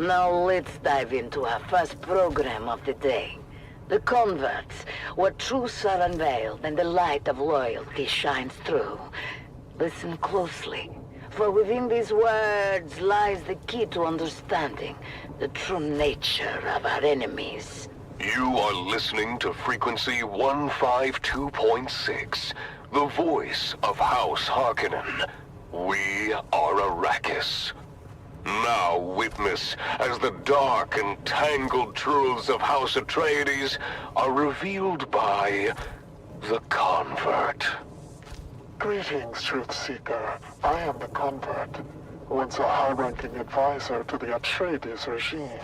Now let's dive into our first program of the day. The converts, where truths are unveiled and the light of loyalty shines through. Listen closely, for within these words lies the key to understanding the true nature of our enemies. You are listening to Frequency 152.6, the voice of House Harkonnen. We are Arrakis. Now witness as the dark and tangled truths of House Atreides are revealed by the Convert. Greetings, Truth Seeker. I am the Convert, once a high-ranking advisor to the Atreides regime.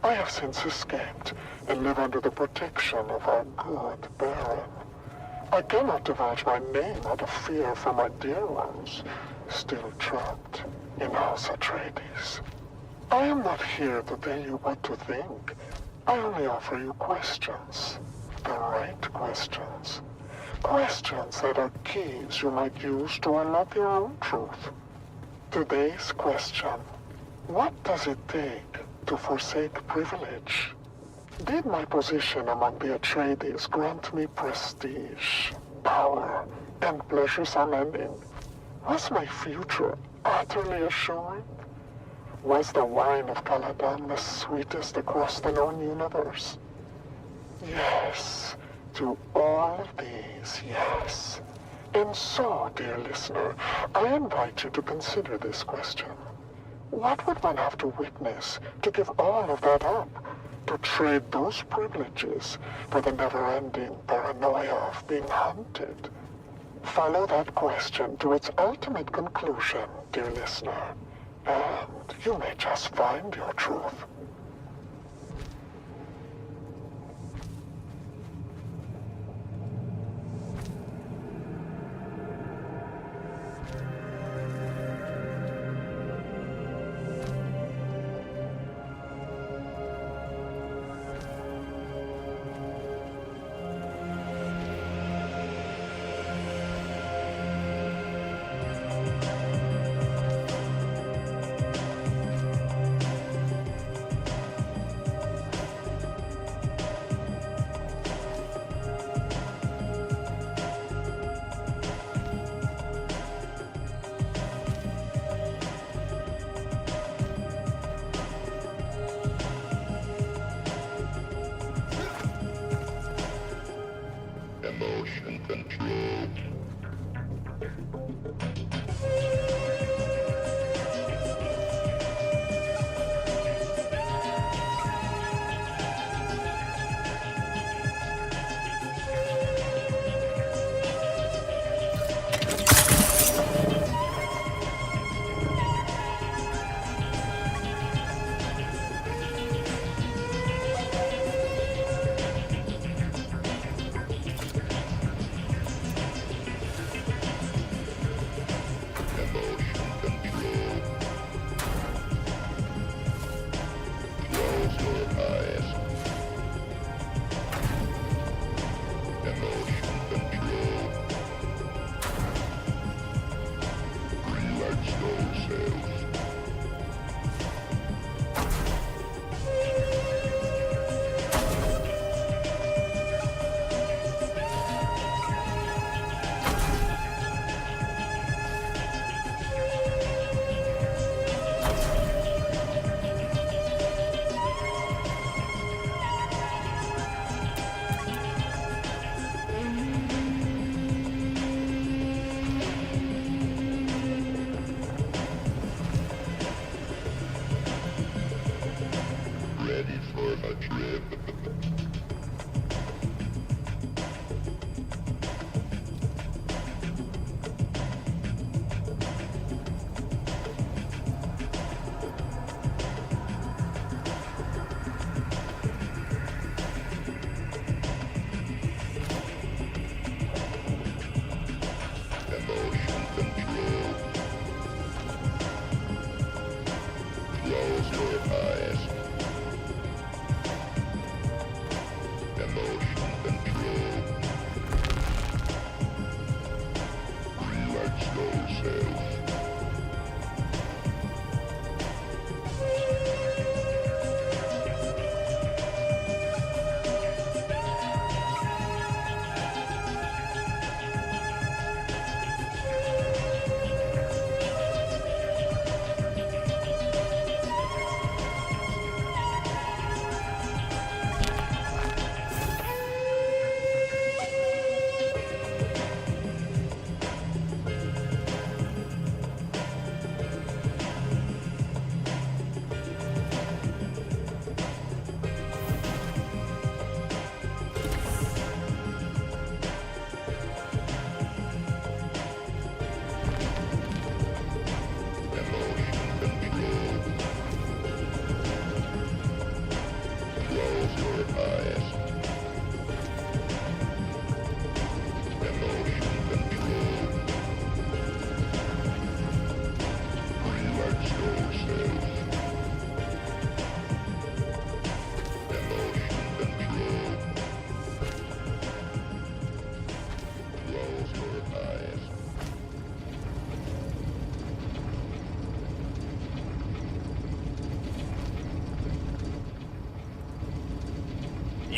I have since escaped and live under the protection of our good Baron. I cannot divulge my name out of fear for my dear ones, still trapped in House Atreides. I am not here to tell you what to think. I only offer you questions. The right questions. Questions that are keys you might use to unlock your own truth. Today's question: what does it take to forsake privilege? Did my position among the Atreides grant me prestige, power, and pleasures unending? Was my future utterly assured? Was the wine of Caladan the sweetest across the known universe? Yes, to all of these, yes. And so, dear listener, I invite you to consider this question. What would one have to witness to give all of that up? To trade those privileges for the never-ending paranoia of being hunted? Follow that question to its ultimate conclusion, dear listener, and you may just find your truth. Emotion control.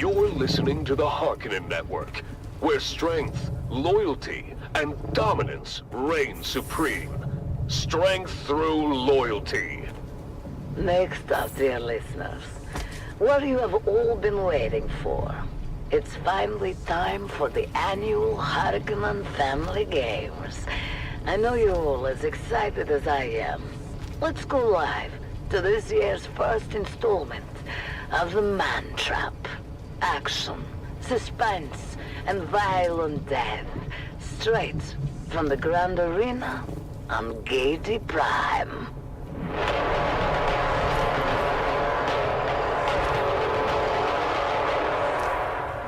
You're listening to the Harkonnen Network, where strength, loyalty, and dominance reign supreme. Strength through loyalty. Next up, dear listeners, what you have all been waiting for. It's finally time for the annual Harkonnen Family Games. I know you're all as excited as I am. Let's go live to this year's first installment of the Man Trap. Action, suspense, and violent death, straight from the Grand Arena on Gaiety Prime.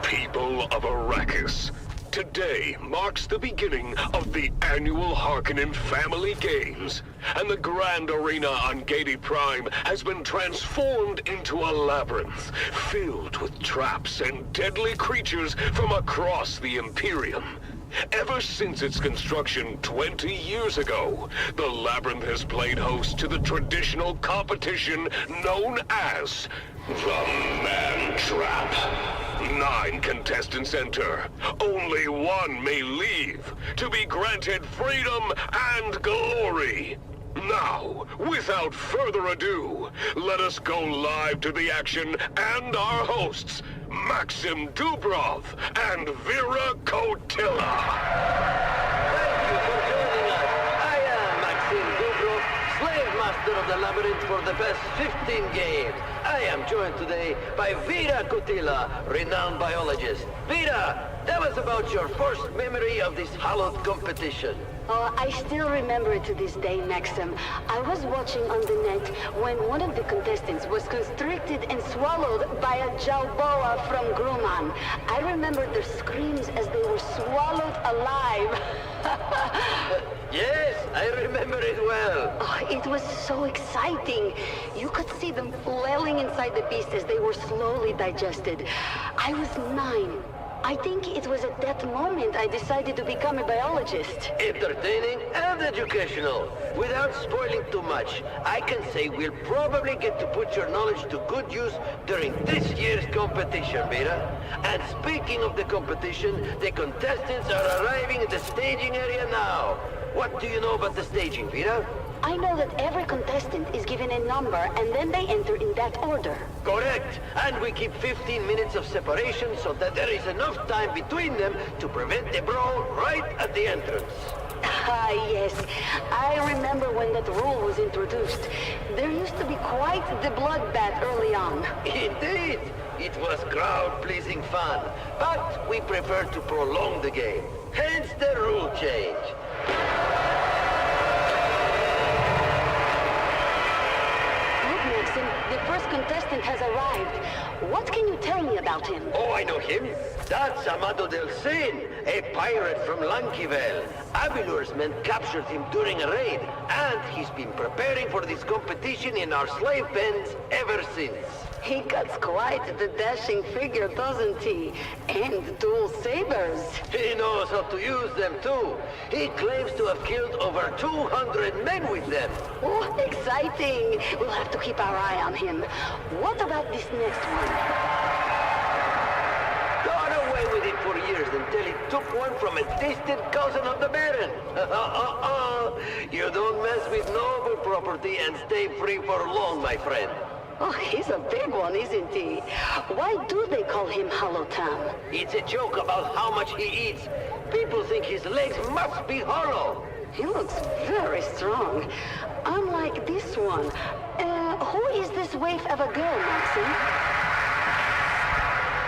People of Arrakis, today marks the beginning of the annual Harkonnen Family Games, and the Grand Arena on Gaiety Prime has been transformed into a labyrinth filled with traps and deadly creatures from across the Imperium. Ever since its construction 20 years ago, the labyrinth has played host to the traditional competition known as the Man Trap. 9 contestants enter. Only one may leave, to be granted freedom and glory. Now, without further ado, let us go live to the action and our hosts, Maxim Dubrov and Vera Kotila. Thank you for joining us. I am Maxim Dubrov, slave master of the labyrinth for the past 15 games. I am joined today by Vera Kotila, renowned biologist. Vera, tell us about your first memory of this hallowed competition. Oh, I still remember it to this day, Maxim. I was watching on the net when one of the contestants was constricted and swallowed by a Jalboa from Grumman. I remember their screams as they were swallowed alive. Yes, I remember it well. Oh, it was so exciting. You could see them flailing inside the beast as they were slowly digested. I was 9. I think it was at that moment I decided to become a biologist. Entertaining and educational. Without spoiling too much, I can say we'll probably get to put your knowledge to good use during this year's competition, Vera. And speaking of the competition, the contestants are arriving at the staging area now. What do you know about the staging, Vera? I know that every contestant is given a number and then they enter in that order. Correct. And we keep 15 minutes of separation so that there is enough time between them to prevent a brawl right at the entrance. Ah, yes. I remember when that rule was introduced. There used to be quite the bloodbath early on. Indeed. It was crowd-pleasing fun. But we prefer to prolong the game. Hence the rule change. The first contestant has arrived. What can you tell me about him? Oh, I know him. That's Amado del Cin, a pirate from Lankivel. Abilur's men captured him during a raid, and he's been preparing for this competition in our slave pens ever since. He cuts quite the dashing figure, doesn't he? And dual sabers. He knows how to use them, too. He claims to have killed over 200 men with them. Oh, exciting. We'll have to keep our eye on him. What about this next one? Got away with it for years until he took one from a distant cousin of the Baron. You don't mess with noble property and stay free for long, my friend. Oh, he's a big one, isn't he? Why do they call him Hollow Tom? It's a joke about how much he eats. People think his legs must be hollow. He looks very strong. Unlike this one. Who is this waif of a girl, Maxim?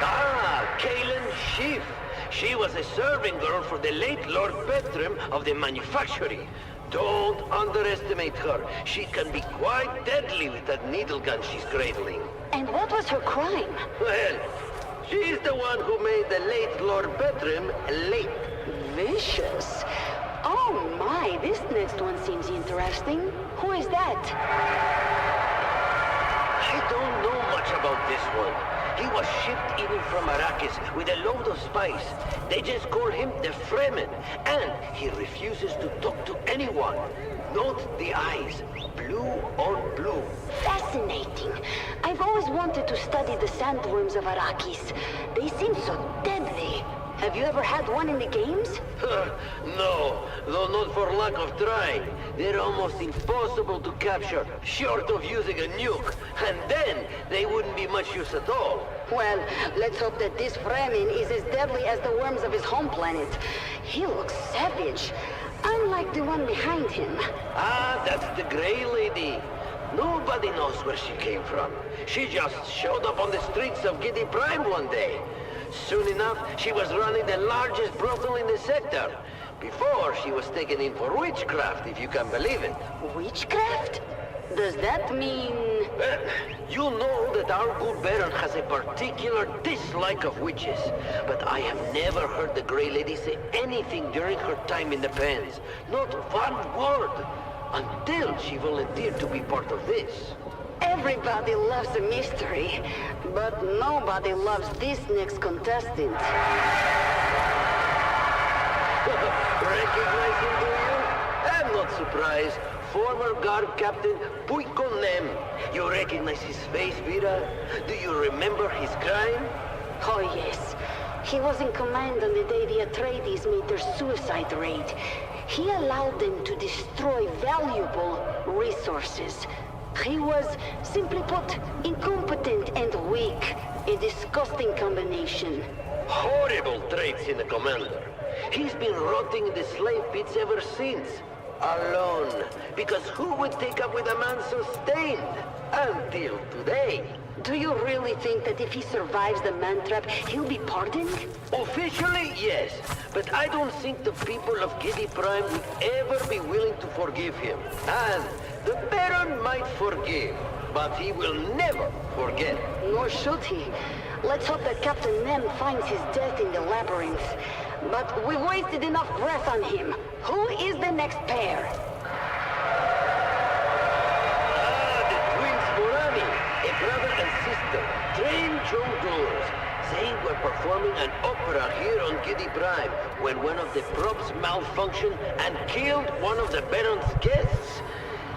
Ah, Kaelin Schiff. She was a serving girl for the late Lord Bertram of the manufactory. Don't underestimate her. She can be quite deadly with that needle gun she's cradling. And what was her crime? Well, she's the one who made the late Lord Bertram late. Vicious. Oh my, this next one seems interesting. Who is that? I don't know much about this one. He was shipped in from Arrakis with a load of spice. They just call him the Fremen, and he refuses to talk to anyone. Note the eyes, blue on blue. Fascinating. I've always wanted to study the sandworms of Arrakis. They seem so deadly. Have you ever had one in the games? No, though not for lack of trying. They're almost impossible to capture, short of using a nuke. And then, they wouldn't be much use at all. Well, let's hope that this Fremen is as deadly as the worms of his home planet. He looks savage, unlike the one behind him. Ah, that's the Grey Lady. Nobody knows where she came from. She just showed up on the streets of Giddy Prime one day. Soon enough, she was running the largest brothel in the sector. Before, she was taken in for witchcraft, if you can believe it. Witchcraft? Does that mean... Well, you know that our good Baron has a particular dislike of witches. But I have never heard the Grey Lady say anything during her time in the pens. Not one word. Until she volunteered to be part of this. Everybody loves a mystery, but nobody loves this next contestant. Recognize him, do you? I'm not surprised. Former guard captain Puikonem. You recognize his face, Vera? Do you remember his crime? Oh yes, he was in command on the day the Atreides made their suicide raid. He allowed them to destroy valuable resources. He was, simply put, incompetent and weak. A disgusting combination. Horrible traits in a commander. He's been rotting in the slave pits ever since. Alone. Because who would take up with a man so stained? Until today. Do you really think that if he survives the man trap, he'll be pardoned? Officially, yes. But I don't think the people of Giddy Prime would ever be willing to forgive him. And the Baron might forgive, but he will never forget. Nor should he. Let's hope that Captain Nem finds his death in the labyrinth. But we've wasted enough breath on him. Who is the next pair? The twins Morani, a brother and sister, trained jongleurs. They were performing an opera here on Giddy Prime when one of the props malfunctioned and killed one of the Baron's guests.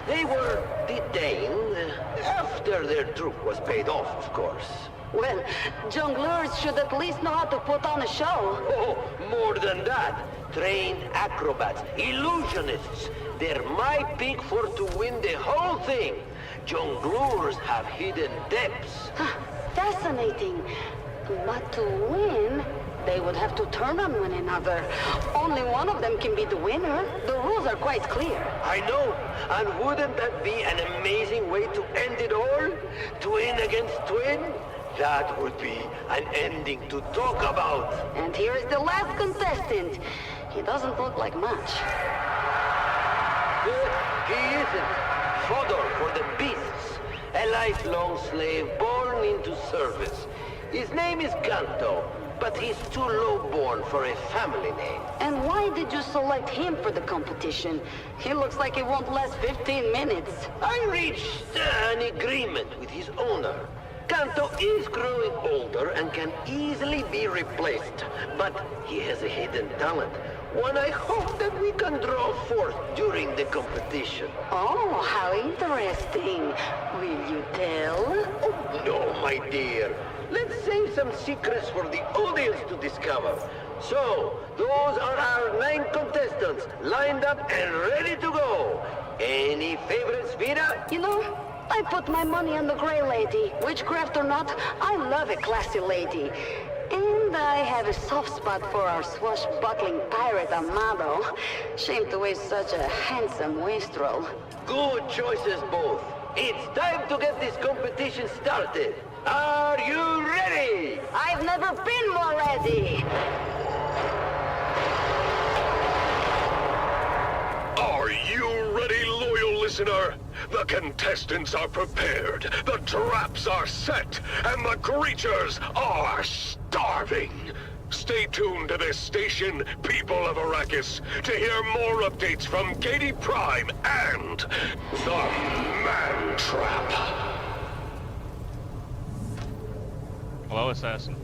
They were detained after their troupe was paid off, of course. Well, jongleurs should at least know how to put on a show. Oh, more than that. Trained acrobats, illusionists. They're my pick for to win the whole thing. Jongleurs have hidden depths. Fascinating. But to win, they would have to turn on one another. Only one of them can be the winner. The rules are quite clear. I know. And wouldn't that be an amazing way to end it all? Twin against twin? That would be an ending to talk about. And here is the last contestant. He doesn't look like much. He isn't. Fodder for the beasts. A lifelong slave born into service. His name is Kanto, but he's too low-born for a family name. And why did you select him for the competition? He looks like he won't last 15 minutes. I reached an agreement with his owner. Kanto is growing older and can easily be replaced, but he has a hidden talent. One I hope that we can draw forth during the competition. Oh, how interesting. Will you tell? Oh, no, my dear. Let's save some secrets for the audience to discover. So, those are our 9 contestants, lined up and ready to go. Any favorites, Vera? You know, I put my money on the Grey Lady. Witchcraft or not, I love a classy lady. And I have a soft spot for our swashbuckling pirate Amado. Shame to waste such a handsome wastrel. Good choices both. It's time to get this competition started. Are you ready? I've never been more ready. Are you ready, loyal listener? The contestants are prepared, the traps are set, and the creatures are starving. Stay tuned to this station, people of Arrakis, to hear more updates from Giddy Prime and the Man Trap. Hello, assassin.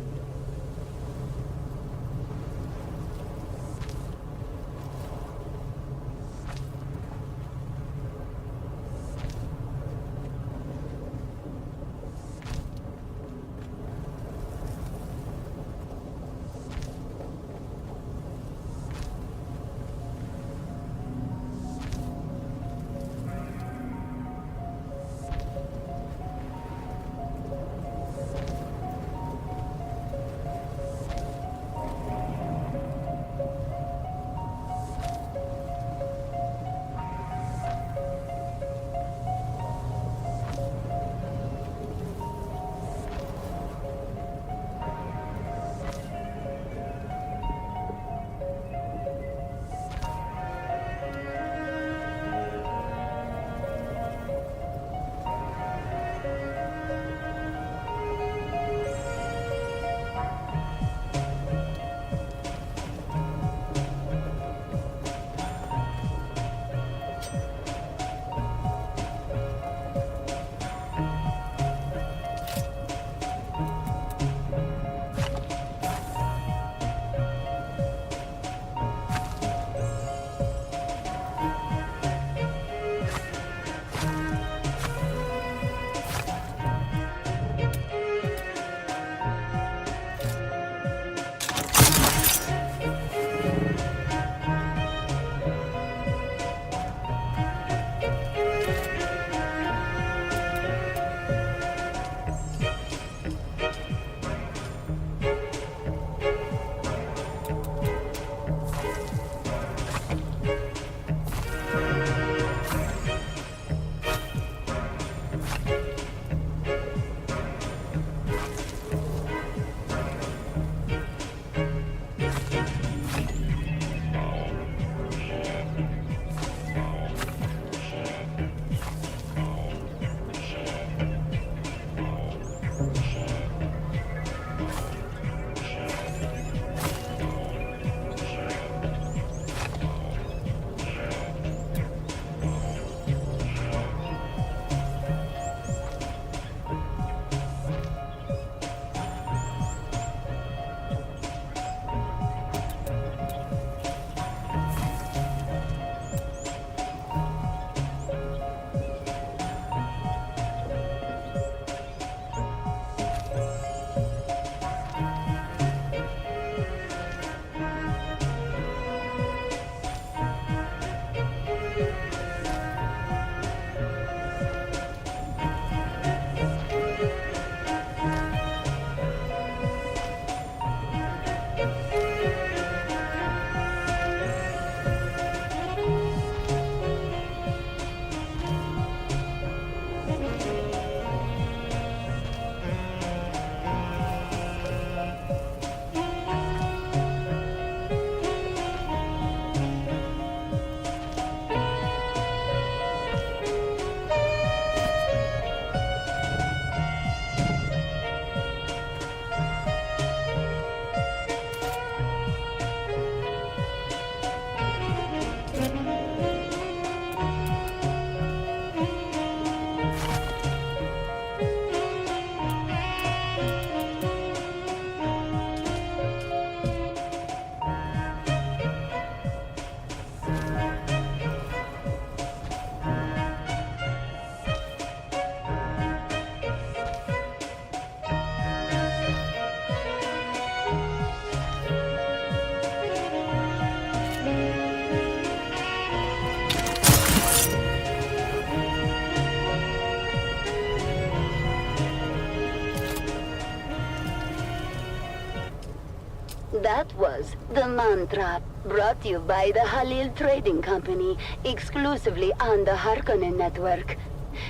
That was the Mantra, brought to you by the Halil Trading Company, exclusively on the Harkonnen network.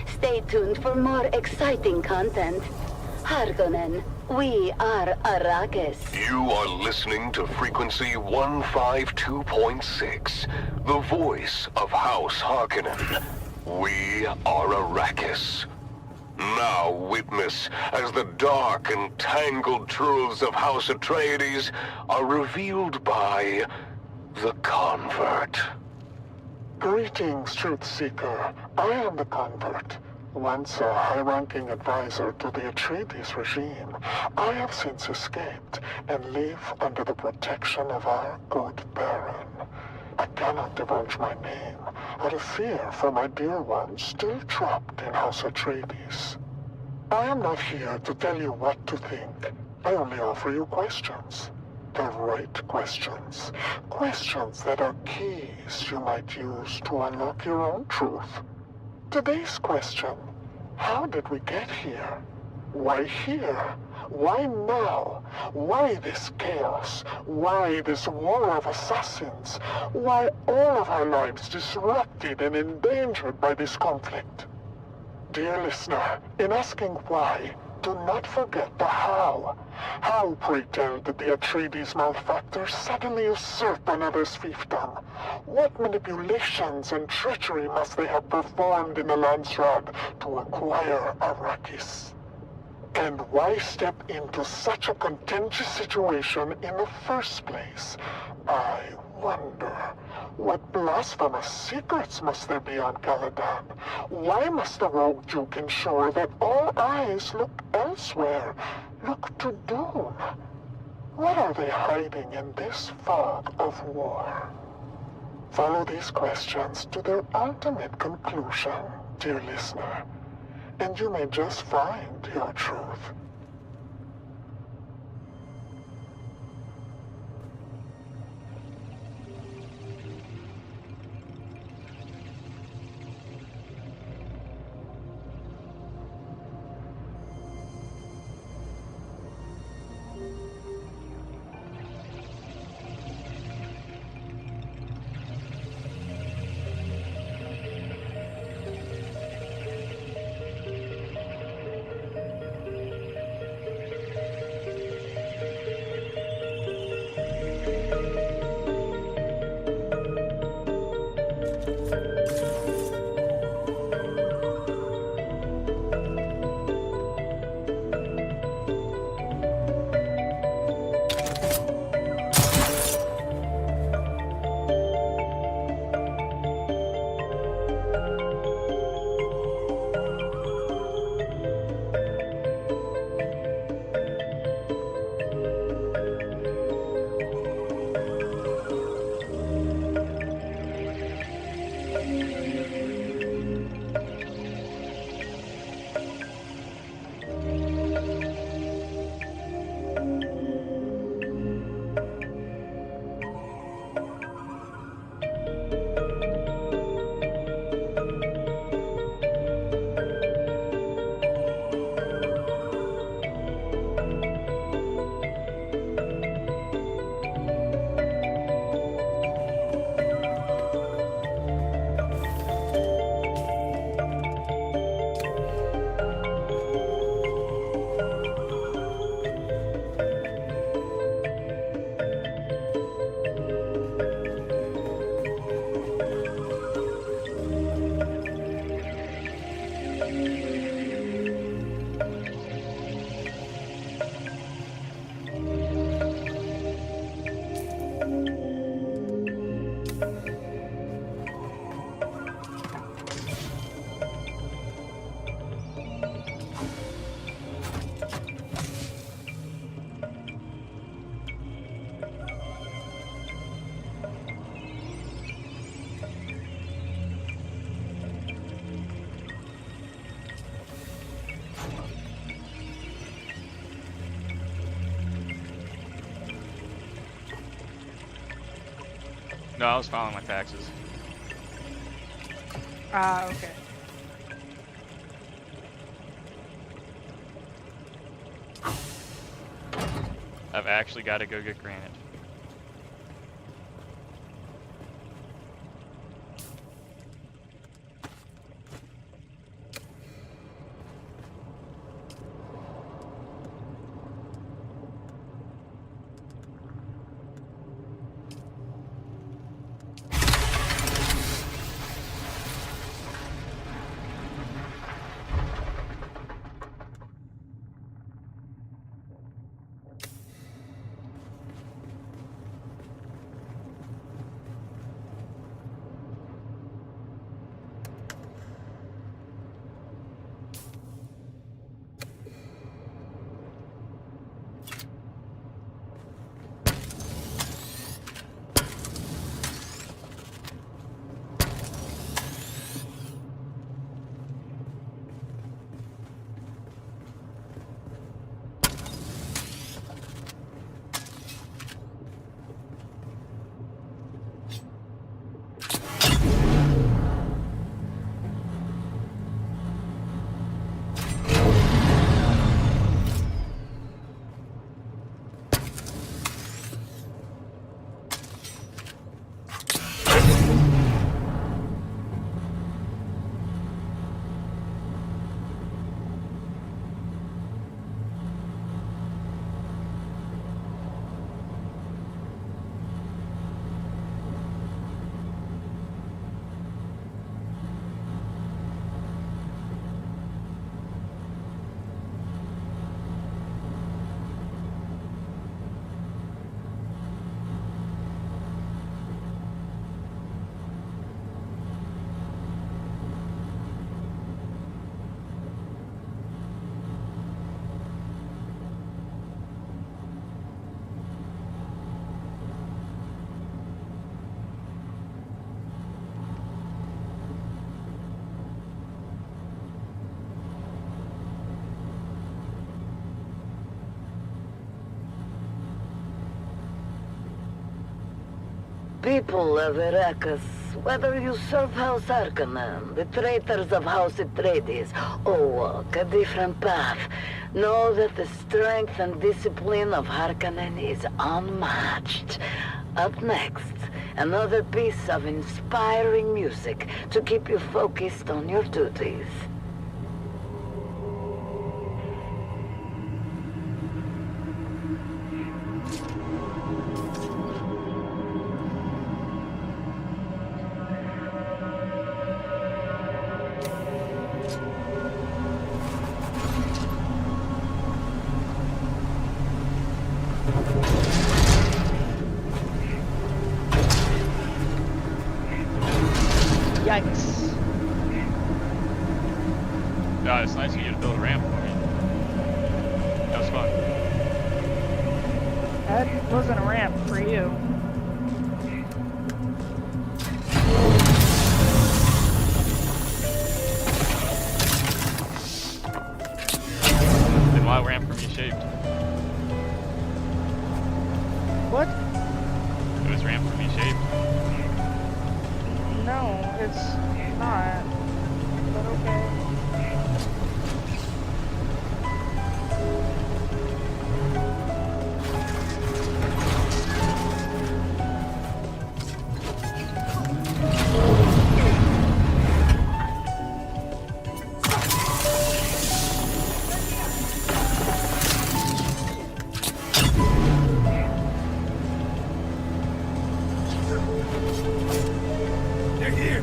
Stay tuned for more exciting content. Harkonnen, we are Arrakis. You are listening to frequency 152.6, the voice of House Harkonnen. We are Arrakis. Now witness as the dark and tangled truths of House Atreides are revealed by the Convert. Greetings, Truth Seeker. I am the Convert. Once a high-ranking advisor to the Atreides regime, I have since escaped and live under the protection of our good Baron. I cannot divulge my name out of fear for my dear ones still trapped in House Atreides. I am not here to tell you what to think. I only offer you questions. The right questions. Questions that are keys you might use to unlock your own truth. Today's question: how did we get here? Why here? Why now? Why this chaos? Why this war of assassins? Why all of our lives disrupted and endangered by this conflict? Dear listener, in asking why, do not forget the how. How, pray tell, did the Atreides malefactors suddenly usurp another's fiefdom? What manipulations and treachery must they have performed in the Landsraad to acquire Arrakis? And why step into such a contentious situation in the first place? I wonder, what blasphemous secrets must there be on Caladan? Why must the rogue Duke ensure that all eyes look elsewhere, look to Dune? What are they hiding in this fog of war? Follow these questions to their ultimate conclusion, dear listener, and you may just find your truth. No, I was filing my taxes. Ah, okay. I've actually got to go get granite. People of Arrakis, whether you serve House Harkonnen, the traitors of House Atreides, or walk a different path, know that the strength and discipline of Harkonnen is unmatched. Up next, another piece of inspiring music to keep you focused on your duties. Yikes. God, it's nice of you to build a ramp for me. That was fun. That wasn't a ramp for you. Then why ramp for me shaped? What? It was ramp for me shaped. No, it's not. But okay. They're here!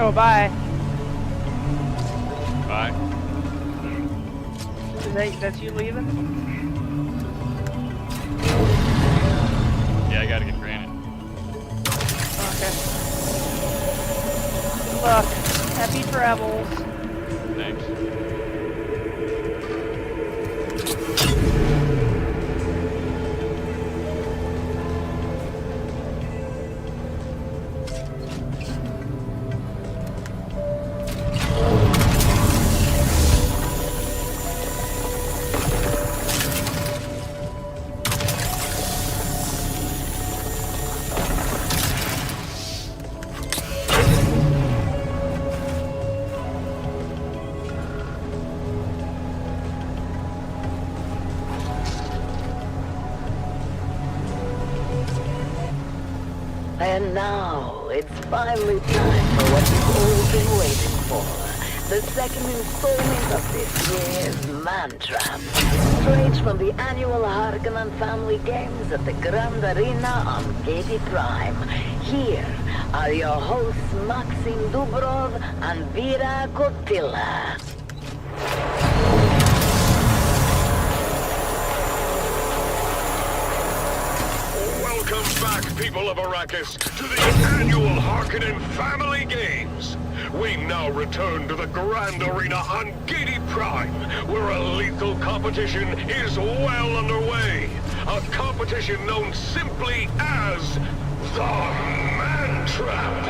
Oh, bye. Bye. That's you leaving? Yeah, I gotta get granted. Okay. Good luck. Happy travels. Thanks. And now, it's finally time for what we've all been waiting for. The second installment of this year's Man Trap. Straight from the annual Harkonnen Family Games at the Grand Arena on Katie Prime. Here are your hosts Maxim Dubrov and Vera Kotila. Welcome back, people of Arrakis, to the annual Harkonnen Family Games. We now return to the Grand Arena on Gady Prime, where a lethal competition is well underway. A competition known simply as the Man Trap.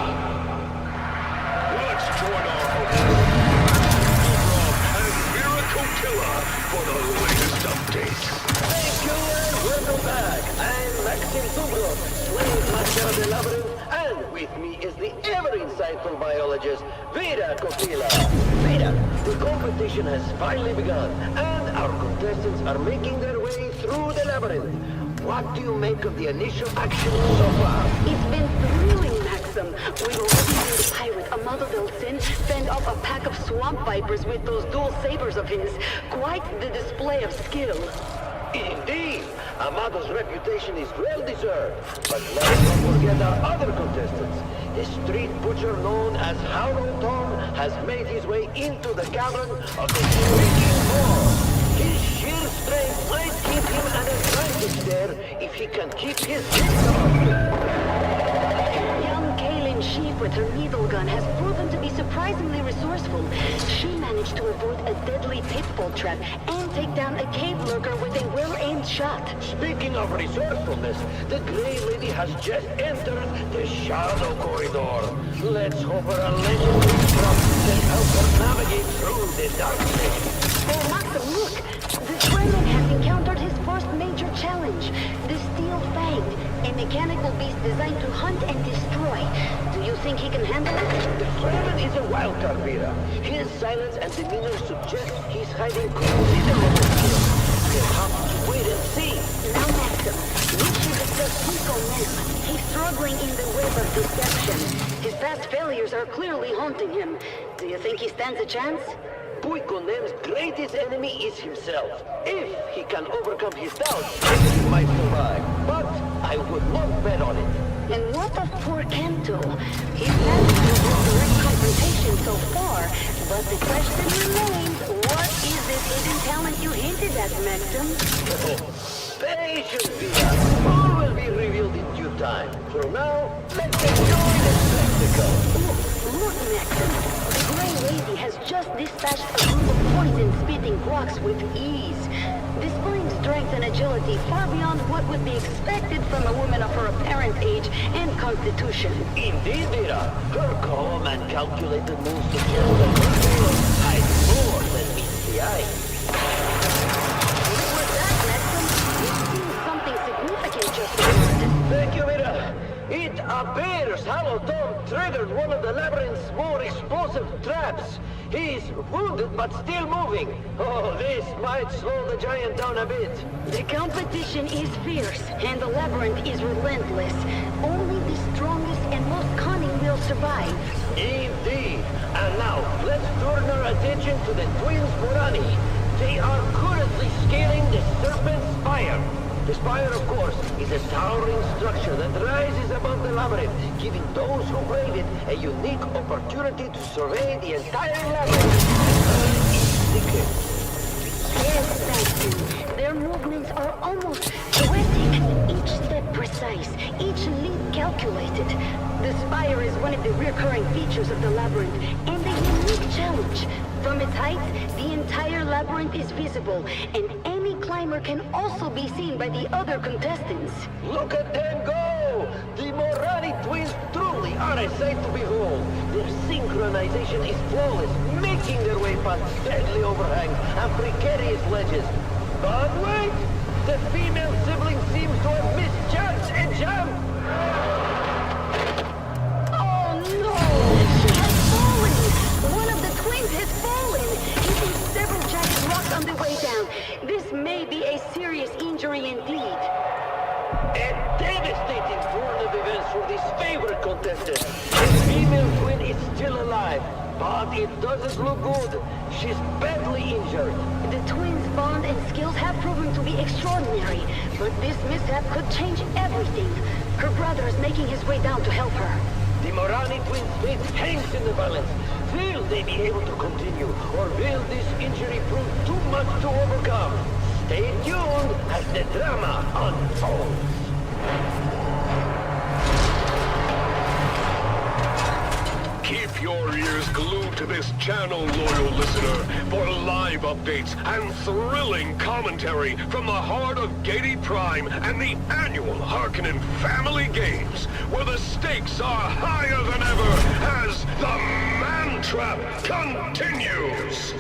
Let's join our hosts, and Vera Kotila, for the latest update. Thank you and welcome back. I'm Maxim Dubrov, Slave Master of the Labyrinth, and with me is the ever-insightful biologist, Vera Kotila. Vera, the competition has finally begun, and our contestants are making their way through the labyrinth. What do you make of the initial action so far? It's been thrilling, Maxim. We've already seen the pirate, Amado Del Sin, fend off a pack of swamp vipers with those dual sabers of his. Quite the display of skill. Indeed, Amado's reputation is well-deserved, but let's not forget our other contestants. The street butcher known as Howlon Tom has made his way into the cavern of the Shrieking Boar. His sheer strength might give him an advantage there if he can keep his hands off. Young Kaylin Sheep with her needle gun has proven to be surprisingly resourceful. She managed to avoid a deadly pitfall trap and take down a cave lurker with a well-aimed shot. Speaking of resourcefulness, the Grey Lady has just entered the Shadow Corridor. Let's hope her legendary drop can help her navigate through the darkness. Oh, Maxim, look! The Fremen has encountered his first major challenge, the Steel Fanged, a mechanical beast designed to hunt and destroy. Do you think he can handle it? The Fremen is a wild card, Vera. His silence and demeanor suggest he's hiding considerable skill. We'll have to wait and see. Now, Maxim, we should discuss Pico Nim. He's struggling in the web of deception. His past failures are clearly haunting him. Do you think he stands a chance? Puikonem's greatest enemy is himself. If he can overcome his doubts, he might survive. But I would not bet on it. And what of poor Kento? He's managed to avoid direct confrontation so far, but the question remains, what is this hidden talent you hinted at, Maxim? Patience, Vera. All will be revealed in due time. For now, let's enjoy the spectacle. Look, Maxim. The Grey Lady has just dispatched a group of poison-spitting rocks with ease, displaying strength and agility far beyond what would be expected from a woman of her apparent age and constitution. Indeed, Vera. Her calm and calculated moves suggest that her skills hide more than meets the eye. With that, Maxim, we've seen something significant just emerged. Thank you, Vera. It appears Hollow Tom triggered one of the labyrinth's more explosive traps. He's wounded but still moving. Oh, this might slow the giant down a bit. The competition is fierce, and the labyrinth is relentless. Only the strongest and most cunning will survive. Indeed. And now, let's turn our attention to the twins Morani. They are currently scaling the Serpent Spire. The spire, of course, is a towering structure that rises above the labyrinth, giving those who brave it a unique opportunity to survey the entire labyrinth. Secret. Yes, Saxon. Their movements are almost poetic. Each step precise, each leap calculated. The spire is one of the recurring features of the labyrinth, and a unique challenge. From its height, the entire labyrinth is visible, and any climber can also be seen by the other contestants. Look at them go! The Morani twins truly are a sight to behold. Their synchronization is flawless, making their way past deadly overhangs and precarious ledges. But wait! The female sibling seems to have misjudged a jump! Oh no! She has fallen! One of the twins has fallen, hitting several jagged rocks on the way down. This may be a serious injury indeed. A devastating turn of events for this favorite contestant. The female twin is still alive, but it doesn't look good. She's badly injured. The twins' bond and skills have proven to be extraordinary, but this mishap could change everything. Her brother is making his way down to help her. The Morani twins' fate hangs in the balance. Will they be able to continue, or will this injury prove too much to overcome? Stay tuned as the drama unfolds. Keep your ears glued to this channel, loyal listener, for live updates and thrilling commentary from the heart of Gady Prime and the annual Harkonnen Family Games, where the stakes are higher than ever as the Man Trap continues!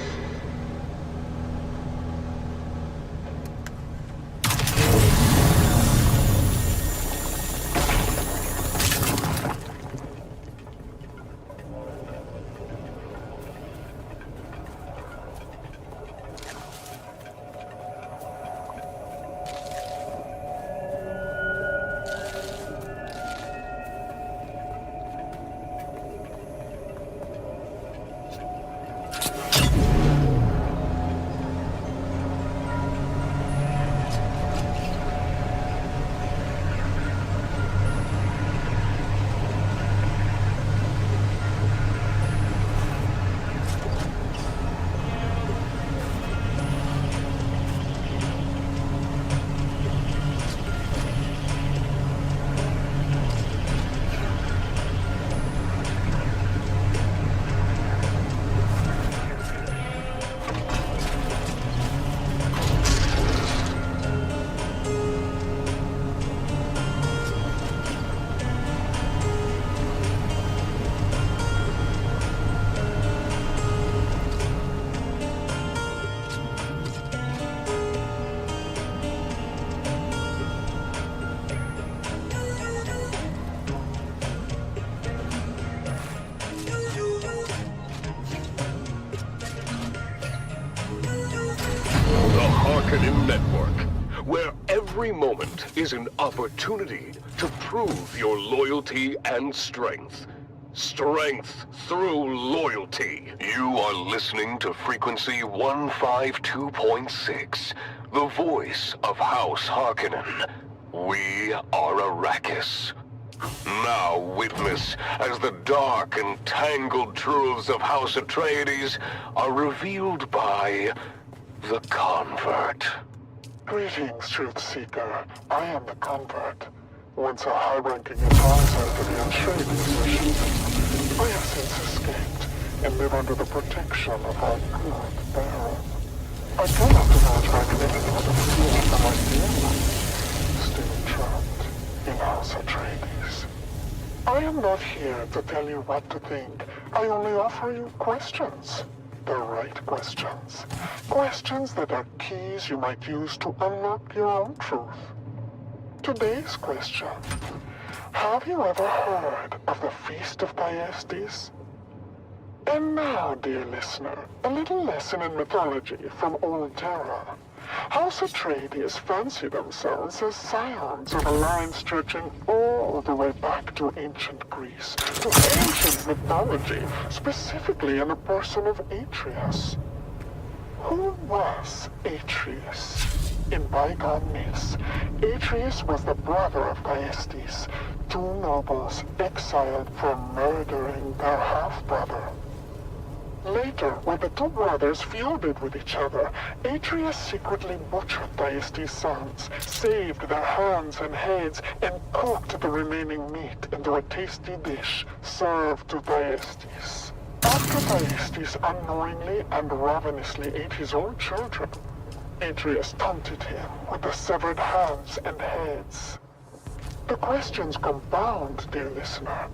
Harkonnen Network, where every moment is an opportunity to prove your loyalty and strength. Strength through loyalty. You are listening to frequency 152.6, the voice of House Harkonnen. We are Arrakis. Now witness as the dark and tangled truths of House Atreides are revealed by the Convert. Greetings, Truth Seeker. I am the Convert. Once a high-ranking advisor to the Atreides regime, I have since escaped and live under the protection of our good Baron. I cannot divulge my commitment to the freedom of my dear life, still trapped in House Atreides. I am not here to tell you what to think. I only offer you questions. The right questions. Questions that are keys you might use to unlock your own truth. Today's question. Have you ever heard of the Feast of Thyestes? And now, dear listener, a little lesson in mythology from Old Terra. House Atreides fancy themselves as scions of a line stretching all the way back to ancient Greece, to ancient mythology, specifically in the person of Atreus. Who was Atreus? In bygone myths, Atreus was the brother of Thyestes, two nobles exiled for murdering their half-brother. Later, when the two brothers feuded with each other, Atreus secretly butchered Thyestes' sons, saved their hands and heads, and cooked the remaining meat into a tasty dish served to Thyestes. After Thyestes unknowingly and ravenously ate his own children, Atreus taunted him with the severed hands and heads. The questions compound, dear listener.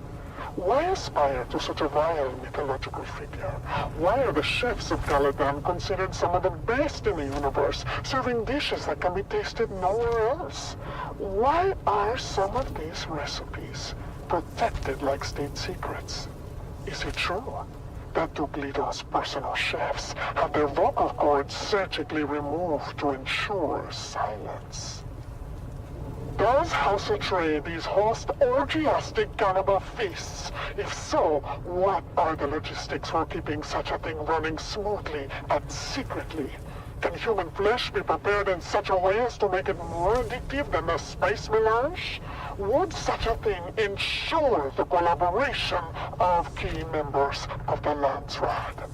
Why aspire to such a vile mythological figure? Why are the chefs of Caladan considered some of the best in the universe, serving dishes that can be tasted nowhere else? Why are some of these recipes protected like state secrets? Is it true that Duke Leto's personal chefs had their vocal cords surgically removed to ensure silence? Does House Atreides host orgiastic cannibal feasts? If so, what are the logistics for keeping such a thing running smoothly and secretly? Can human flesh be prepared in such a way as to make it more addictive than the spice melange? Would such a thing ensure the collaboration of key members of the Landsraad?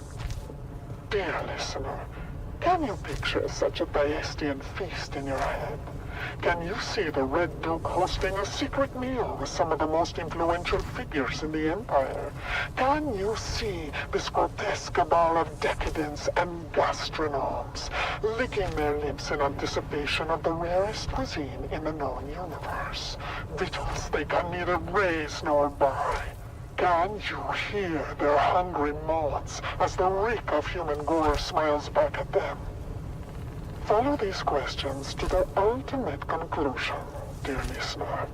Dear listener, can you picture such a Thyestian feast in your head? Can you see the Red Duke hosting a secret meal with some of the most influential figures in the Empire? Can you see this grotesque cabal of decadents and gastronomes licking their lips in anticipation of the rarest cuisine in the known universe? Victuals they can neither raise nor buy. Can you hear their hungry moans as the reek of human gore smiles back at them? Follow these questions to their ultimate conclusion, dear listener,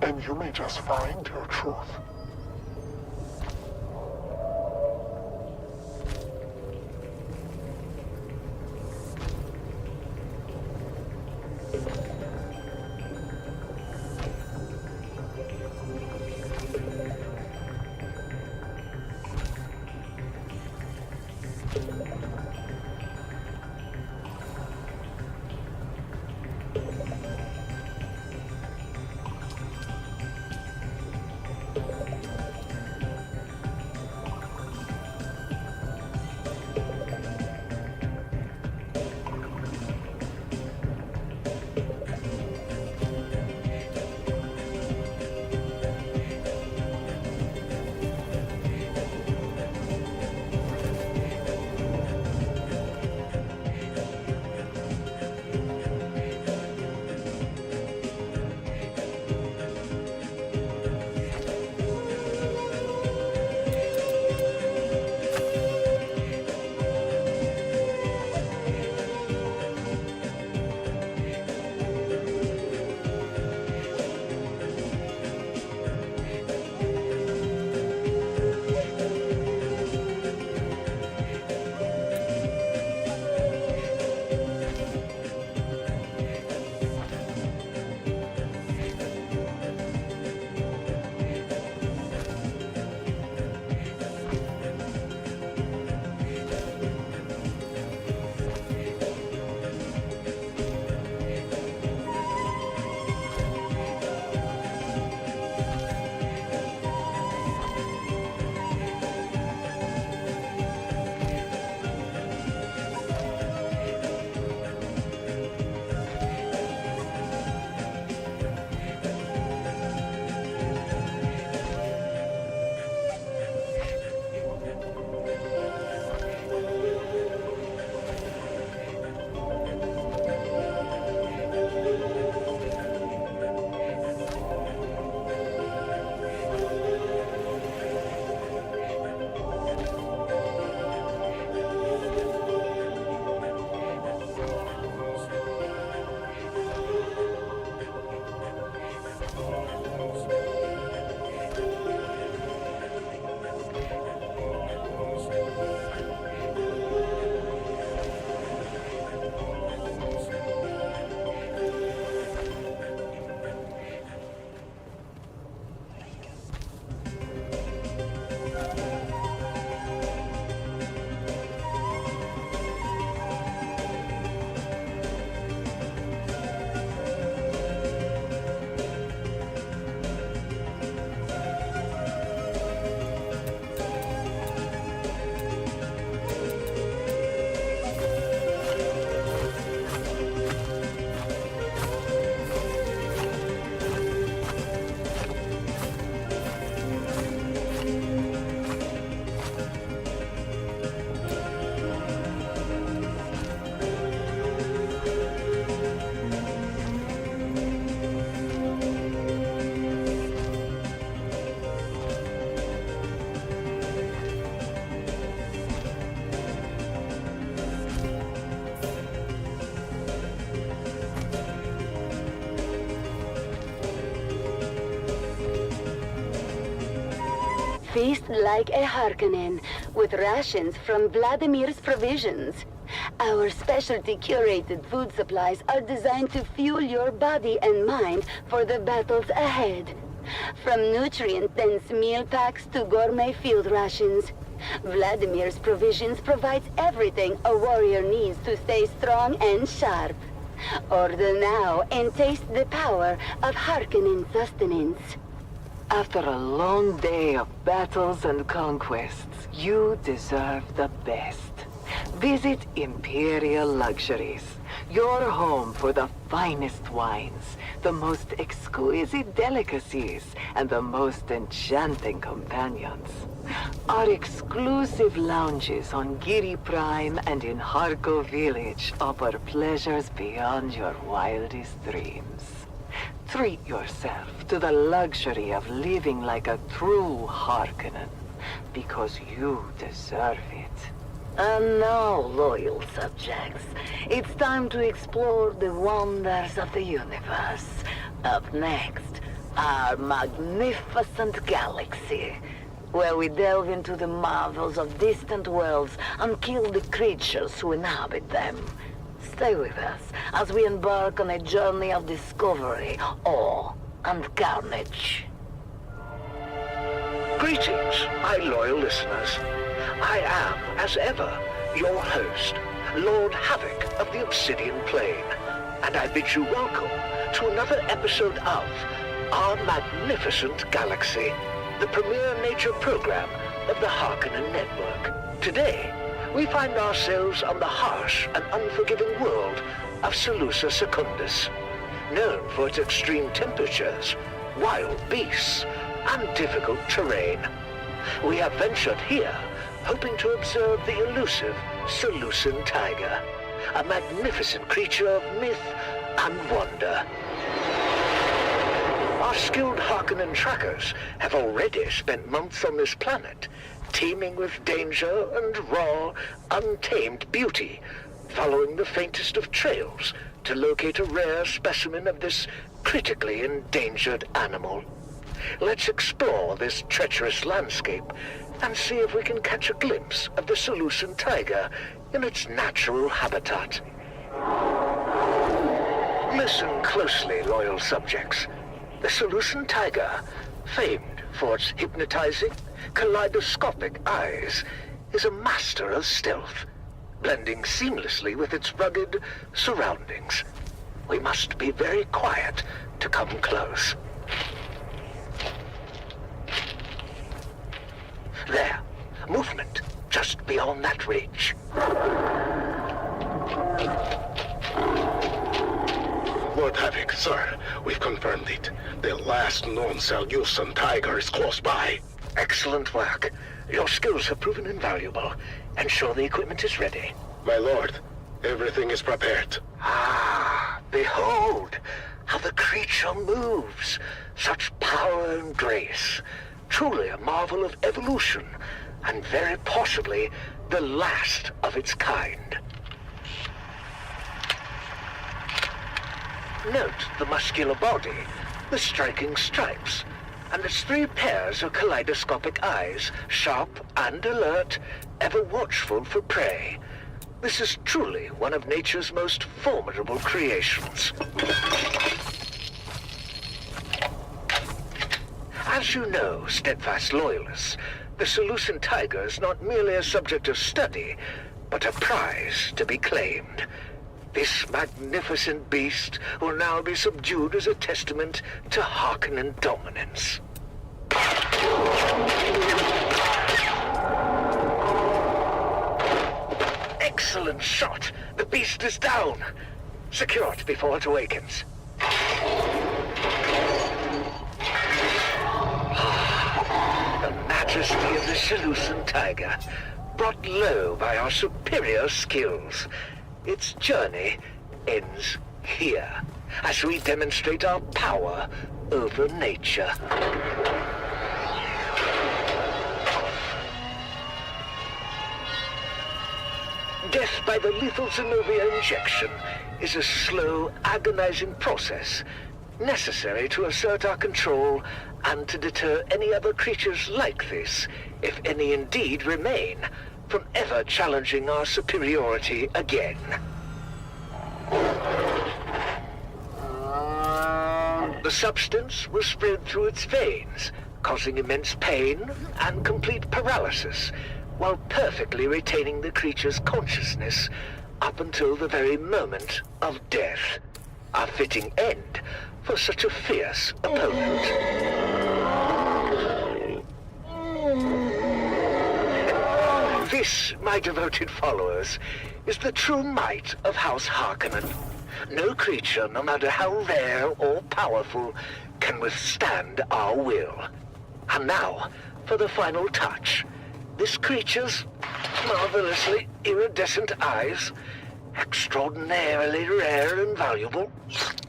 and you may just find your truth. Feast like a Harkonnen, with rations from Vladimir's provisions. Our specialty curated food supplies are designed to fuel your body and mind for the battles ahead. From nutrient-dense meal packs to gourmet field rations, Vladimir's provisions provides everything a warrior needs to stay strong and sharp. Order now and taste the power of Harkonnen sustenance. After a long day of battles and conquests, you deserve the best. Visit Imperial Luxuries, your home for the finest wines, the most exquisite delicacies, and the most enchanting companions. Our exclusive lounges on Giri Prime and in Harko Village offer pleasures beyond your wildest dreams. Treat yourself to the luxury of living like a true Harkonnen, because you deserve it. And now, loyal subjects, it's time to explore the wonders of the universe. Up next, our magnificent galaxy, where we delve into the marvels of distant worlds and kill the creatures who inhabit them. Stay with us as we embark on a journey of discovery, awe, and carnage. Greetings, my loyal listeners. I am, as ever, your host, Lord Havoc of the Obsidian Plain, and I bid you welcome to another episode of Our Magnificent Galaxy, the premier nature program of the Harkonnen Network. Today, we find ourselves on the harsh and unforgiving world of Salusa Secundus, known for its extreme temperatures, wild beasts, and difficult terrain. We have ventured here hoping to observe the elusive Salusan tiger, a magnificent creature of myth and wonder. Our skilled Harkonnen trackers have already spent months on this planet, teeming with danger and raw, untamed beauty, following the faintest of trails to locate a rare specimen of this critically endangered animal. Let's explore this treacherous landscape and see if we can catch a glimpse of the Salusan tiger in its natural habitat. Listen closely, loyal subjects. The Salusan tiger, famed for its hypnotizing, kaleidoscopic eyes, is a master of stealth, blending seamlessly with its rugged surroundings. We must be very quiet to come close. There, movement just beyond that ridge. Lord Havoc, sir, we've confirmed it. The last known Salusan tiger is close by. Excellent work. Your skills have proven invaluable. Ensure the equipment is ready. My lord, everything is prepared. Ah, behold how the creature moves. Such power and grace. Truly a marvel of evolution, and very possibly the last of its kind. Note the muscular body, the striking stripes, and its 3 pairs of kaleidoscopic eyes, sharp and alert, ever watchful for prey. This is truly one of nature's most formidable creations. As you know, steadfast loyalists, the Salusan tiger is not merely a subject of study, but a prize to be claimed. This magnificent beast will now be subdued as a testament to Harkonnen dominance. Excellent shot! The beast is down! Secure it before it awakens. The majesty of the Salusan tiger, brought low by our superior skills. Its journey ends here, as we demonstrate our power over nature. Death by the lethal Zenobia injection is a slow, agonizing process. necessary to assert our control and to deter any other creatures like this, if any indeed remain, from ever challenging our superiority again. The substance was spread through its veins, causing immense pain and complete paralysis, while perfectly retaining the creature's consciousness up until the very moment of death. A fitting end for such a fierce opponent. This, my devoted followers, is the true might of House Harkonnen. No creature, no matter how rare or powerful, can withstand our will. And now, for the final touch. This creature's marvelously iridescent eyes, extraordinarily rare and valuable,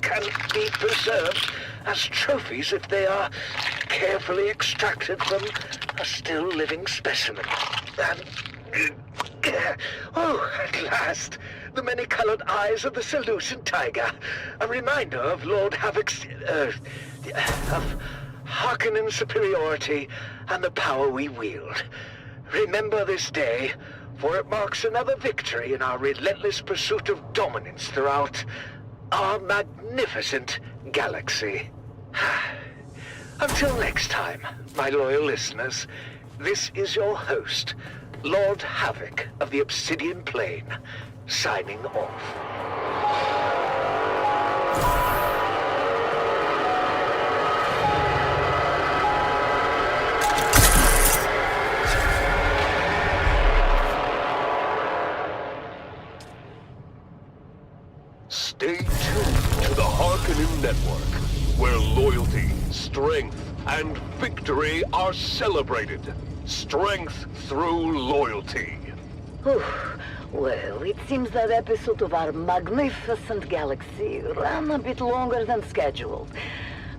can be preserved as trophies if they are carefully extracted from a still living specimen. And oh, at last, the many-colored eyes of the Seleucid tiger, a reminder of Lord Havoc's, of Harkonnen's superiority and the power we wield. Remember this day, for it marks another victory in our relentless pursuit of dominance throughout our magnificent galaxy. Until next time, my loyal listeners, this is your host, Lord Havoc of the Obsidian Plain, signing off. Stay tuned to the Harkonnen Network, where loyalty, strength, and victory are celebrated. Strength through loyalty. Whew. Well, it seems that episode of our magnificent galaxy ran a bit longer than scheduled.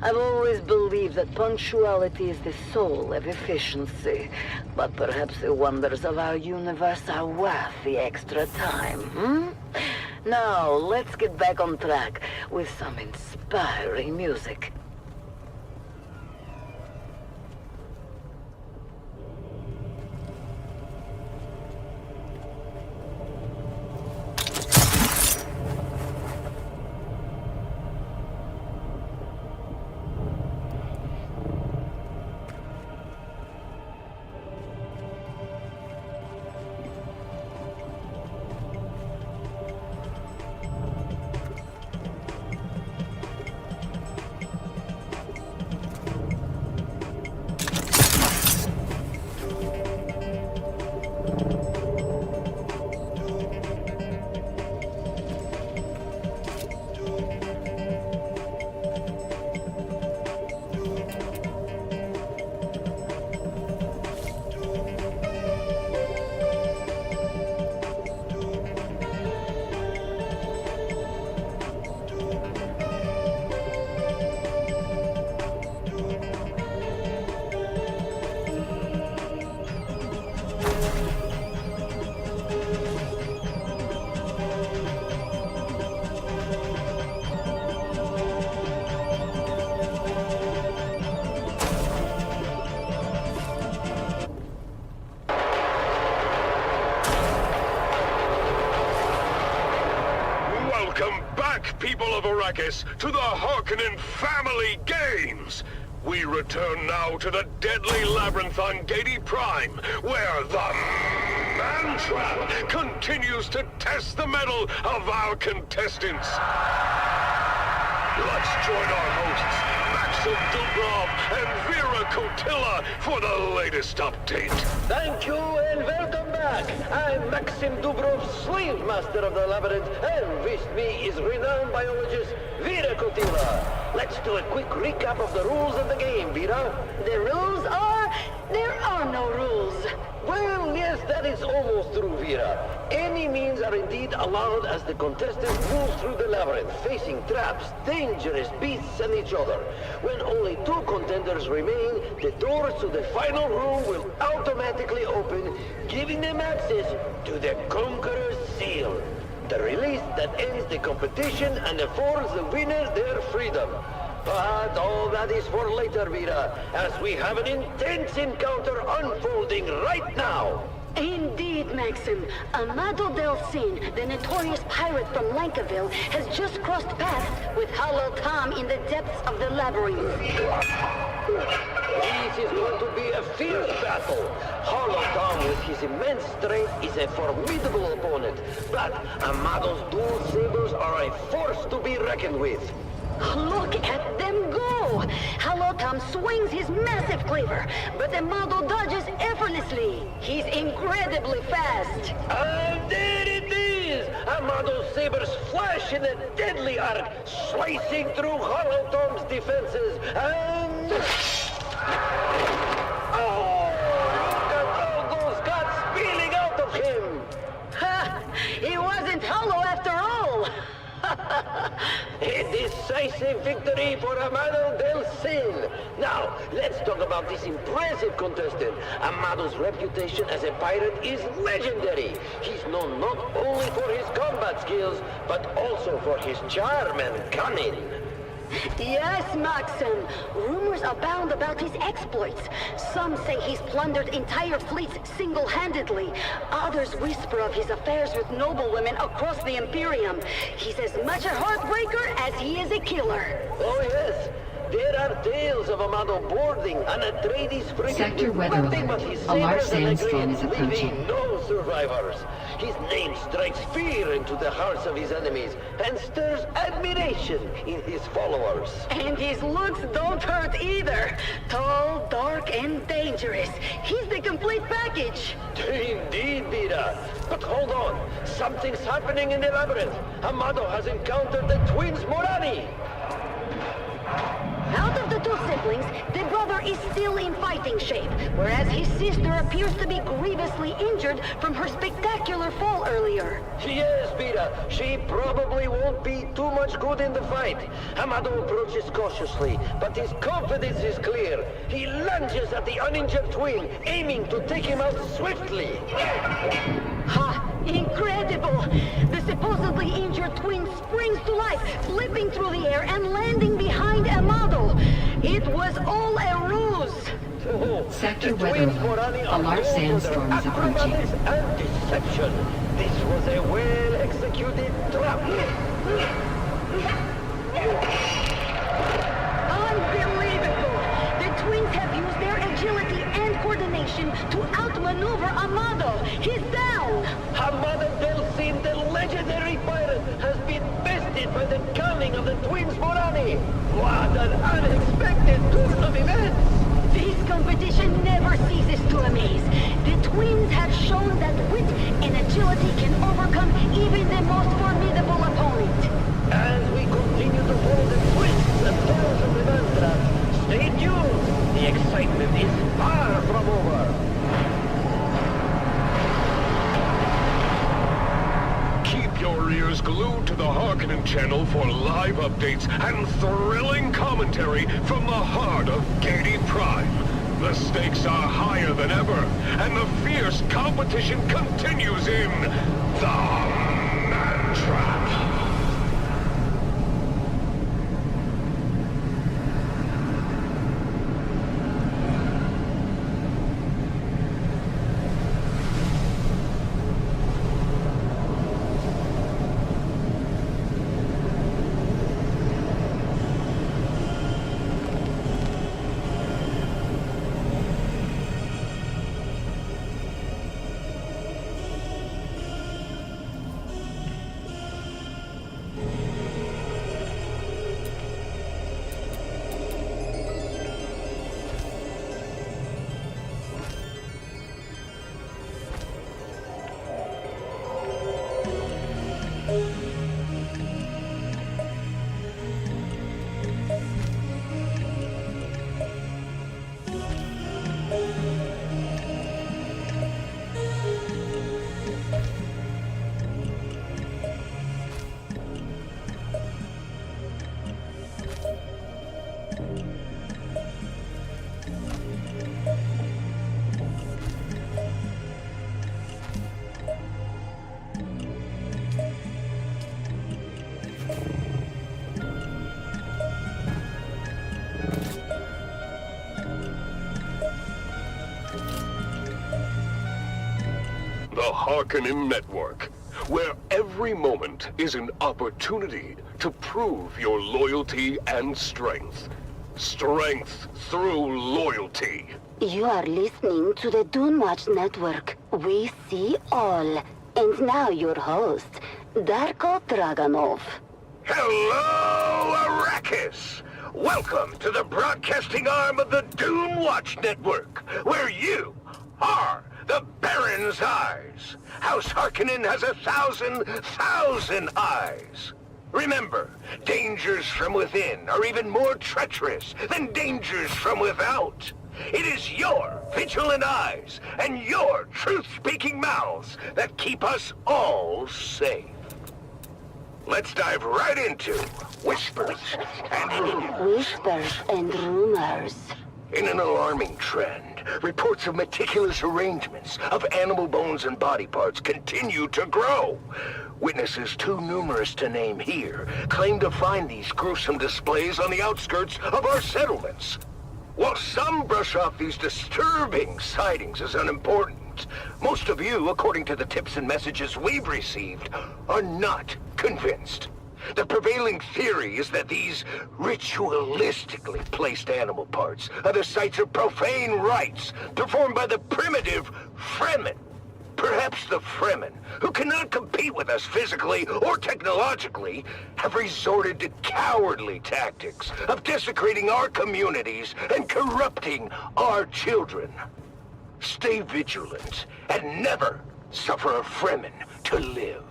I've always believed that punctuality is the soul of efficiency, but perhaps the wonders of our universe are worth the extra time, Now, let's get back on track with some inspiring music. People of Arrakis, to the Harkonnen Family Games! We return now to the deadly labyrinth on Gady Prime, where the Man-Trap continues to test the mettle of our contestants. Let's join our hosts, Maxim Dubrov and Vera Kotila, for the latest update. Thank you and welcome back. I'm Maxim Dubrov, slave master of the labyrinth, and with me is renowned biologist Vera Kotila. Let's do a quick recap of the rules of the game, Vera. The rules are... there are no rules. Well, yes, that is almost true, Vera. Any means are indeed allowed as the contestants move through the labyrinth, facing traps, dangerous beasts, and each other. When only 2 contenders remain, the doors to the final room will automatically open, giving them access to the Conqueror's Seal, the release that ends the competition and affords the winner their freedom. But all that is for later, Vera, as we have an intense encounter unfolding right now. Indeed, Maxim. Amado Delcin, the notorious pirate from Lankaville, has just crossed paths with Hollow Tom in the depths of the labyrinth. This is going to be a fierce battle. Hollow Tom, with his immense strength, is a formidable opponent. But Amado's dual sabers are a force to be reckoned with. Look at them go! Hollow Tom swings his massive cleaver, but Amado dodges effortlessly. He's incredibly fast. And there it is! Amado's sabers flash in a deadly arc, slicing through Hollow Tom's defenses, and... Oh! Look at all those guts spilling out of him! Ha! He wasn't hollow after all! A decisive victory for Amado Delcin. Now, let's talk about this impressive contestant. Amado's reputation as a pirate is legendary. He's known not only for his combat skills, but also for his charm and cunning. Yes, Maxim. Rumors abound about his exploits. Some say he's plundered entire fleets single-handedly. Others whisper of his affairs with noblewomen across the Imperium. He's as much a heartbreaker as he is a killer. Oh, yes. There are tales of Amado boarding an Atreides frigate Sector with weather nothing but alert. his A large sabers and sandstorm is leaving approaching. no survivors. His name strikes fear into the hearts of his enemies and stirs admiration in his followers. And his looks don't hurt either. Tall, dark, and dangerous. He's the complete package. Indeed, Mira. But hold on. Something's happening in the labyrinth. Amado has encountered the twins Morani. Out of the two siblings, the brother is still in fighting shape, whereas his sister appears to be grievously injured from her spectacular fall earlier. Yes, Mira. She probably won't be too much good in the fight. Amado approaches cautiously, but his confidence is clear. He lunges at the uninjured twin, aiming to take him out swiftly. Ha! Incredible! The supposedly injured twin springs to life, flipping through the air and landing behind Amado. It was all a ruse! Oh, Sector the weather twins alert. Morani A are large known for their sandstorm is approaching. acrobatics and deception. This was a well-executed trap. Unbelievable! The twins have used their agility and coordination to outmaneuver Amado. He's down! Amado Delcin, the legendary pirate, has been bested by the cunning of the twins Morani. What an unexpected turn of events! This competition never ceases to amaze. The twins have shown that wit and agility can overcome even the most formidable opponent. As we continue to follow the twists and turns of the mantra, stay tuned. The excitement is far from over. Keep your ears glued to the Harkonnen channel for live updates and thrilling commentary from the heart of Gaiety Prime. The stakes are higher than ever, and the fierce competition continues in the Man Trap. the Harkonnen Network, where every moment is an opportunity to prove your loyalty and strength. Strength through loyalty. You are listening to the Dune Watch Network. We see all. And now your host, Darko Draganov. Hello, Arrakis! Welcome to the broadcasting arm of the Dune Watch Network, where you are the Baron's eyes. House Harkonnen has 1,000,000 eyes. Remember, dangers from within are even more treacherous than dangers from without. It is your vigilant eyes and your truth-speaking mouths that keep us all safe. Let's dive right into whispers and Whispers and rumors. In an alarming trend, reports of meticulous arrangements of animal bones and body parts continue to grow. Witnesses too numerous to name here claim to find these gruesome displays on the outskirts of our settlements. While some brush off these disturbing sightings as unimportant, most of you, according to the tips and messages we've received, are not convinced. The prevailing theory is that these ritualistically placed animal parts are the sites of profane rites performed by the primitive Fremen. Perhaps the Fremen, who cannot compete with us physically or technologically, have resorted to cowardly tactics of desecrating our communities and corrupting our children. Stay vigilant and never suffer a Fremen to live.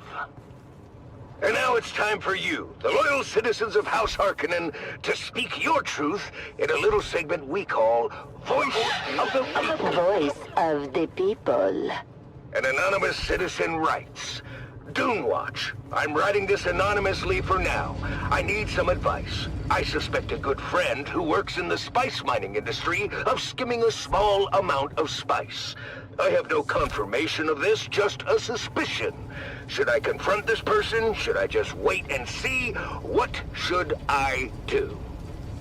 And now it's time for you, the loyal citizens of House Harkonnen, to speak your truth in a little segment we call Voice of the People. Voice of the people. An anonymous citizen writes, Dune Watch, I'm writing this anonymously for now. I need some advice. I suspect a good friend who works in the spice mining industry of skimming a small amount of spice. I have no confirmation of this, just a suspicion. Should I confront this person? Should I just wait and see? What should I do?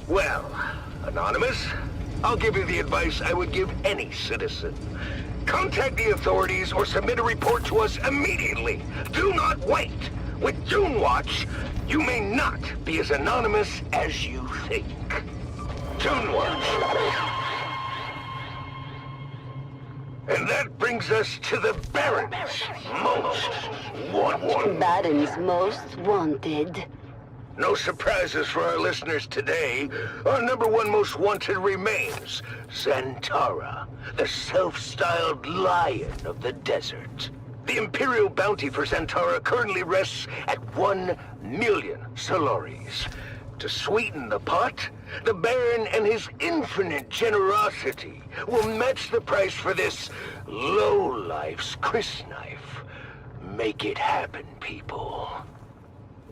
Well, Anonymous, I'll give you the advice I would give any citizen. Contact the authorities or submit a report to us immediately. Do not wait. With Dune Watch, you may not be as anonymous as you think. Dune Watch. And that brings us to the Baron's most wanted. Baron's most wanted. No surprises for our listeners today. Our #1 most wanted remains Zantara, the self-styled lion of the desert. The imperial bounty for Zantara currently rests at 1 million Solaris. To sweeten the pot, the Baron and his infinite generosity will match the price for this lowlife's crysknife. Make it happen, people.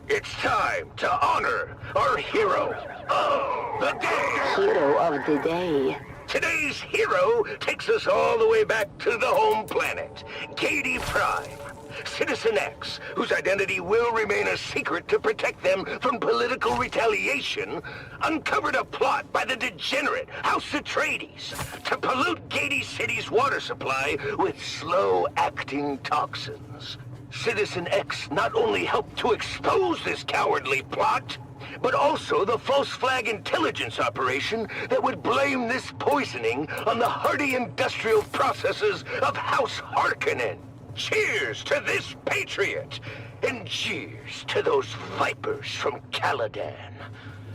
It's time to honor our hero of the day. Hero of the day. Today's hero takes us all the way back to the home planet, Gady Prime. Citizen X, whose identity will remain a secret to protect them from political retaliation, uncovered a plot by the degenerate House Atreides to pollute Gady City's water supply with slow-acting toxins. Citizen X not only helped to expose this cowardly plot, but also the false flag intelligence operation that would blame this poisoning on the hardy industrial processes of House Harkonnen. Cheers to this patriot, and cheers to those vipers from Caladan.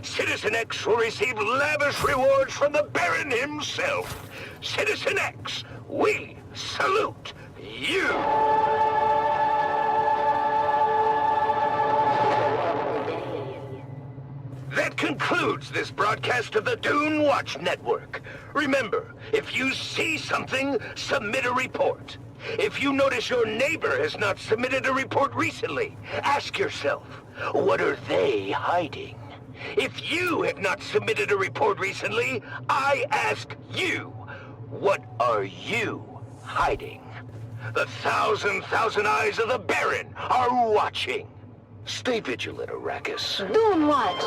Citizen X will receive lavish rewards from the Baron himself. Citizen X, we salute you! That concludes this broadcast of the Dune Watch Network. Remember, if you see something, submit a report. If you notice your neighbor has not submitted a report recently, ask yourself, what are they hiding? If you have not submitted a report recently, I ask you, what are you hiding? The thousand eyes of the Baron are watching. Stay vigilant, Arrakis. Dune Watch.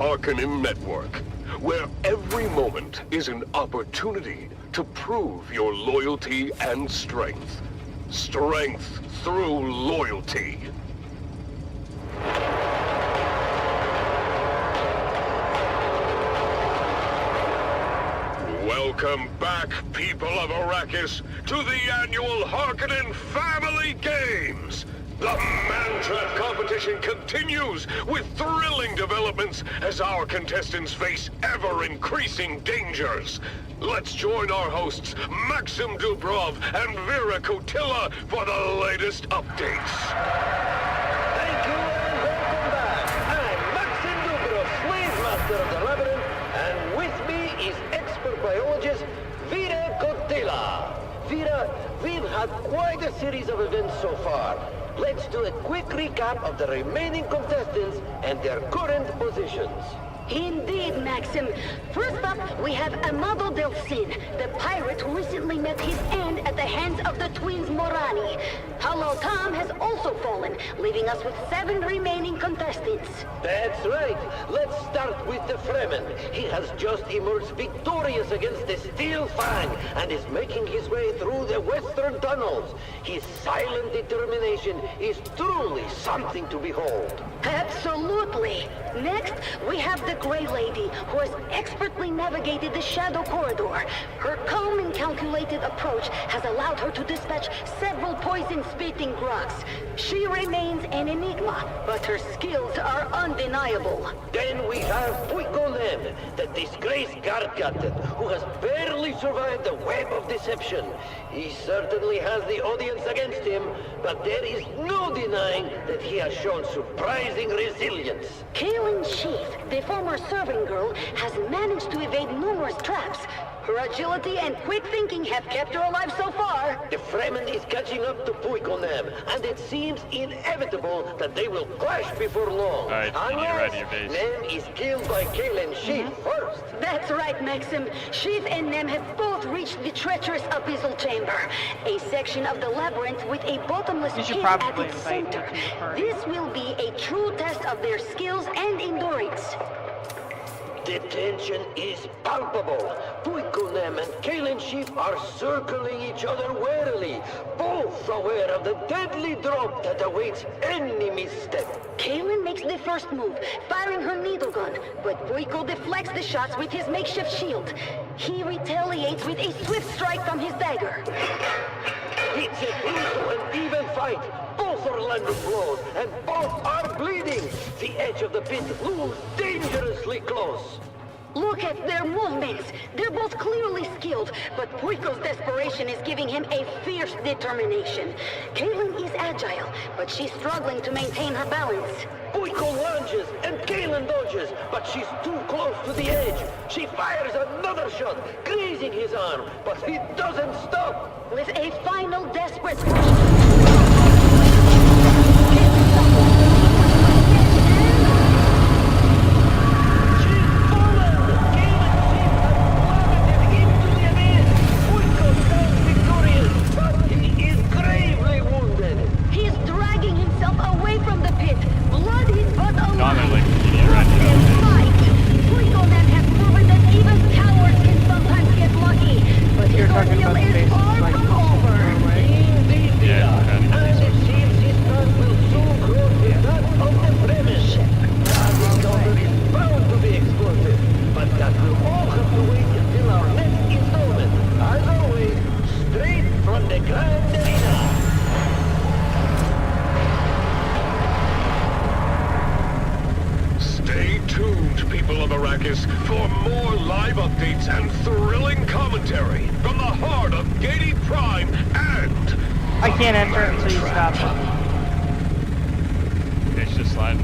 Harkonnen network, where every moment is an opportunity to prove your loyalty and strength. Strength through loyalty. Welcome back, people of Arrakis, to the annual Harkonnen Family Games! The man-trap competition continues with thrilling developments as our contestants face ever-increasing dangers. Let's join our hosts, Maxim Dubrov and Vera Kotila, for the latest updates. Thank you and welcome back. I'm Maxim Dubrov, slave master of the labyrinth, and with me is expert biologist Vera Kotila. Vera, we've had quite a series of events so far. Let's do a quick recap of the remaining contestants and their current positions. Indeed, Maxim. First up, we have Amado Delcin, the pirate who recently met his end at the hands of the twins Morani. Halal Tom has also fallen, leaving us with 7 remaining contestants. That's right. Let's start with the Fremen. He has just emerged victorious against the Steel Fang and is making his way through the western tunnels. His silent determination is truly something to behold. Absolutely. Next, we have the Grey Lady, who has expertly navigated the Shadow Corridor. Her calm and calculated approach has allowed her to dispatch several poison-spitting Groks. She remains an enigma, but her skills are undeniable. Then we have Puikonen, the disgraced guard captain, who has barely survived the web of deception. He certainly has the audience against him, but there is no denying that he has shown surprising resilience. Kaelin Sheath, the former serving girl, has managed to evade numerous traps. Her agility and quick thinking have kept her alive so far. The Fremen is catching up to Puikonem, and it seems inevitable that they will clash before long. Alright, you need to ride your base. Nem is killed by Kaelin Sheath first. That's right, Maxim. Sheath and Nem have both reached the treacherous abyssal chamber, a section of the labyrinth with a bottomless You should pit at probably its invite center. them to the party. This will be a true test of their skills and endurance. The tension is palpable. Puikonem and Kaelin Sheath are circling each other warily, both aware of the deadly drop that awaits any misstep. Kaelin makes the first move, firing her needle gun, but Puiko deflects the shots with his makeshift shield. He retaliates with a swift strike from his dagger. It's a brutal and even fight. Both are landing blows, and both are bleeding. The edge of the pit looms dangerously close. Look at their movements. They're both clearly skilled, but Puiko's desperation is giving him a fierce determination. Kaelin is agile, but she's struggling to maintain her balance. Puiko lunges, and Kaelin dodges, but she's too close to the edge. She fires another shot, grazing his arm, but he doesn't stop. With a final desperate push, for more live updates and thrilling commentary from the heart of Gady Prime and... I can't enter it until you stop it. Okay, it's just sliding.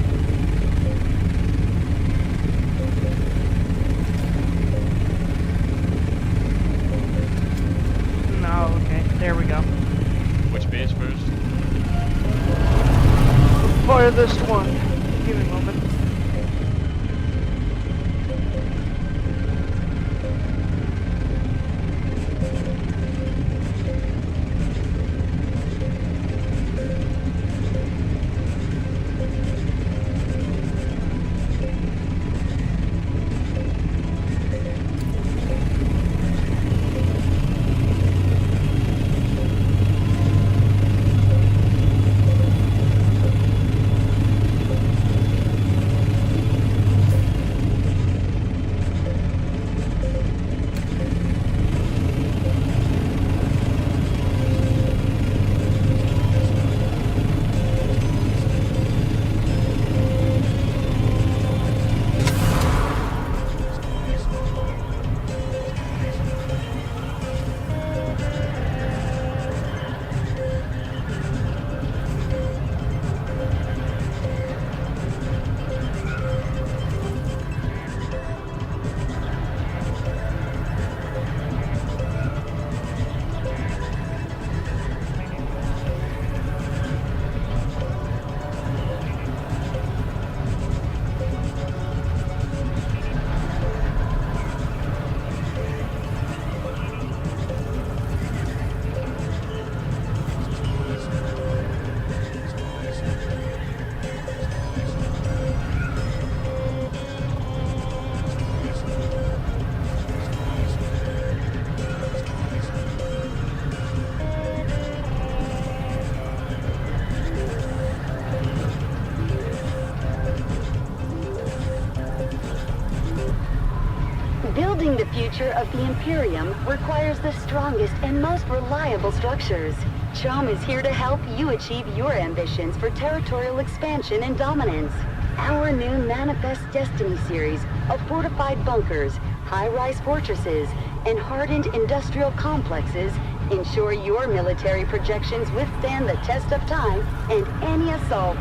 No, okay. There we go. Which base first? For this one. Give me a moment. future of the Imperium requires the strongest and most reliable structures. CHOM is here to help you achieve your ambitions for territorial expansion and dominance. Our new Manifest Destiny series of fortified bunkers, high-rise fortresses, and hardened industrial complexes ensure your military projections withstand the test of time and any assault.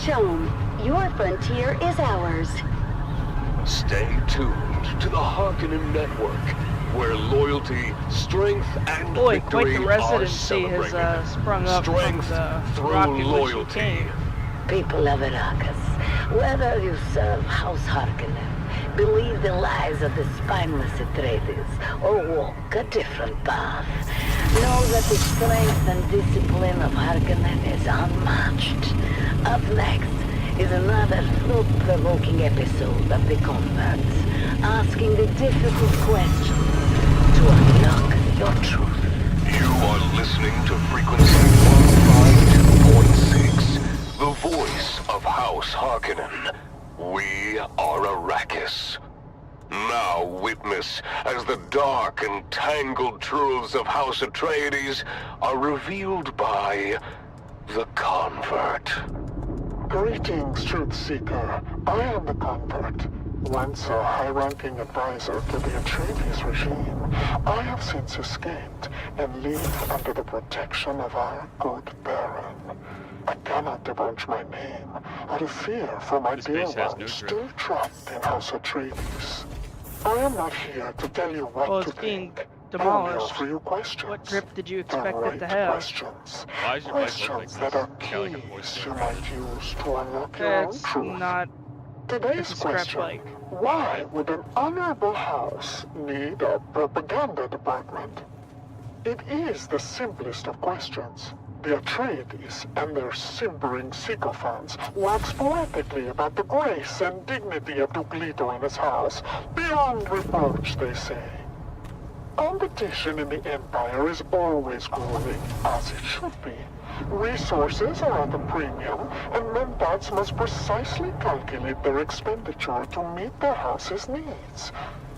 CHOM, your frontier is ours. Stay tuned to the Harkonnen Network, where loyalty, strength, and Boy, victory quite the are residency has celebrated. sprung up Strength from the through rock in which you loyalty. came. People of Arrakis, whether you serve House Harkonnen, believe the lies of the spineless Atreides, or walk a different path, know that the strength and discipline of Harkonnen is unmatched. Up next is another thought-provoking episode of The Converts, asking the difficult questions to unlock your truth. You are listening to frequency 152.6, the voice of House Harkonnen. We are Arrakis. Now witness as the dark and tangled truths of House Atreides are revealed by the Convert. Greetings, Truth Seeker. I am the Convert. Once a high-ranking advisor to the Atreides regime, I have since escaped and live under the protection of our good Baron. I cannot divulge my name out of fear for my This dear base has one no still drift. trapped in House Atreides. I am not here to tell you what Well, to it's being think. demolished. I am here for your questions. What grip did you The expect right it to have? questions. Why does your bike look like Questions that are this? Got like a voice keys you there. might use to unlock your own That's truth. not... Today's It's a scrap question, bike. why would an honorable house need a propaganda department? It is the simplest of questions. The Atreides and their simpering sycophants wax poetically about the grace and dignity of Duke Leto and his house, beyond reproach, they say. Competition in the Empire is always growing, as it should be. Resources are at a premium, and Mentats must precisely calculate their expenditure to meet their house's needs.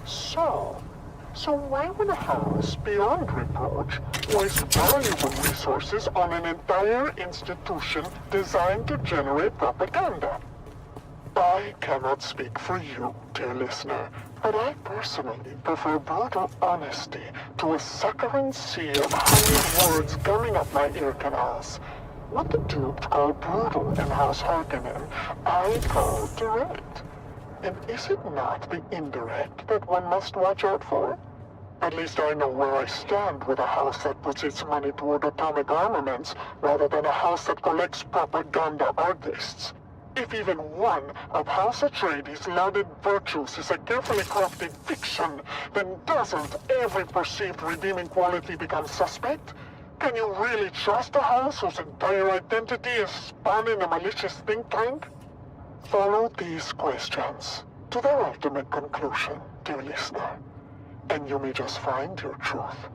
So why would a house, beyond reproach, waste valuable resources on an entire institution designed to generate propaganda? I cannot speak for you, dear listener, but I personally prefer brutal honesty to a saccharine sea of honeyed words gumming up my ear canals. What the duped call brutal in House Harkonnen, I call direct. And is it not the indirect that one must watch out for? At least I know where I stand with a house that puts its money toward atomic armaments, rather than a house that collects propaganda artists. If even one of House Atreides' lauded virtues is a carefully crafted fiction, then doesn't every perceived redeeming quality become suspect? Can you really trust a house whose entire identity is spun in a malicious think tank? Follow these questions to their ultimate conclusion, dear listener, and you may just find your truth.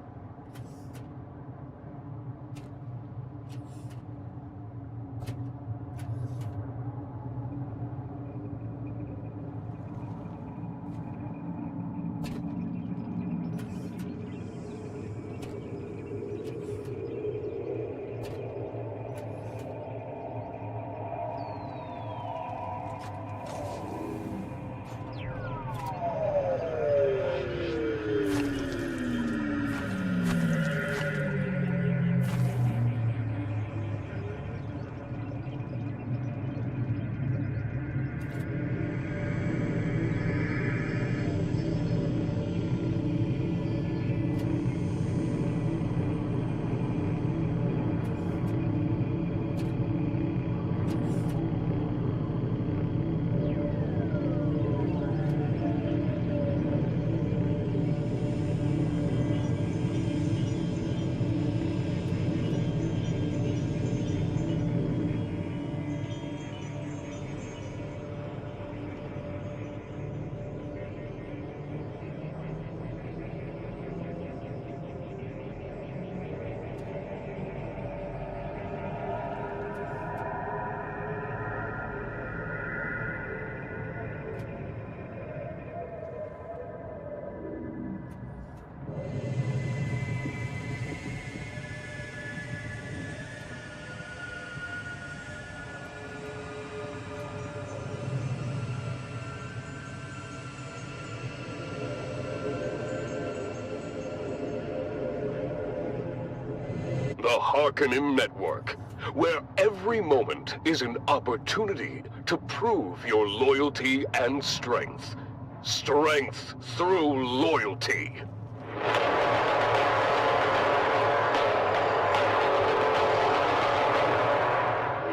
Harkonnen Network, where every moment is an opportunity to prove your loyalty and strength. Strength through loyalty.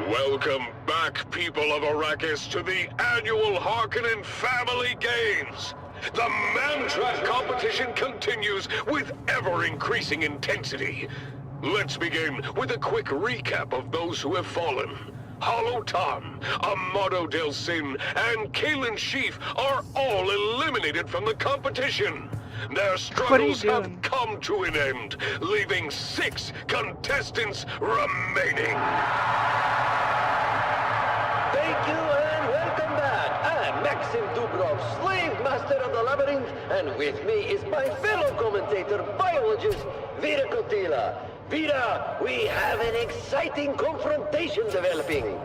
Welcome back, people of Arrakis, to the annual Harkonnen Family Games. The Man-Trap competition continues with ever-increasing intensity. Let's begin with a quick recap of those who have fallen. Hollow Tom, Amado Del Sin, and Kalen Sheaf are all eliminated from the competition. Their struggles have come to an end, leaving 6 contestants remaining. Thank you and welcome back. I'm Maxim Dubrov, slave master of the labyrinth, and with me is my fellow commentator, biologist, Vera Kotila. Vera, we have an exciting confrontation developing.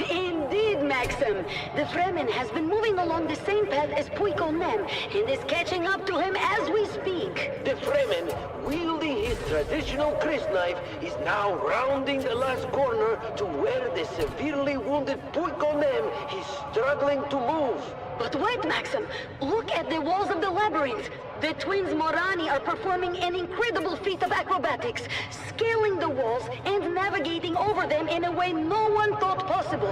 Indeed, Maxim. The Fremen has been moving along the same path as Puiko Nem and is catching up to him as we speak. The Fremen, wielding his traditional crysknife, is now rounding the last corner to where the severely wounded Puiko Nem is struggling to move. But wait, Maxim. Look at the walls of the labyrinth. The twins Morani are performing an incredible feat of acrobatics, scaling the walls and navigating over them in a way no one thought possible.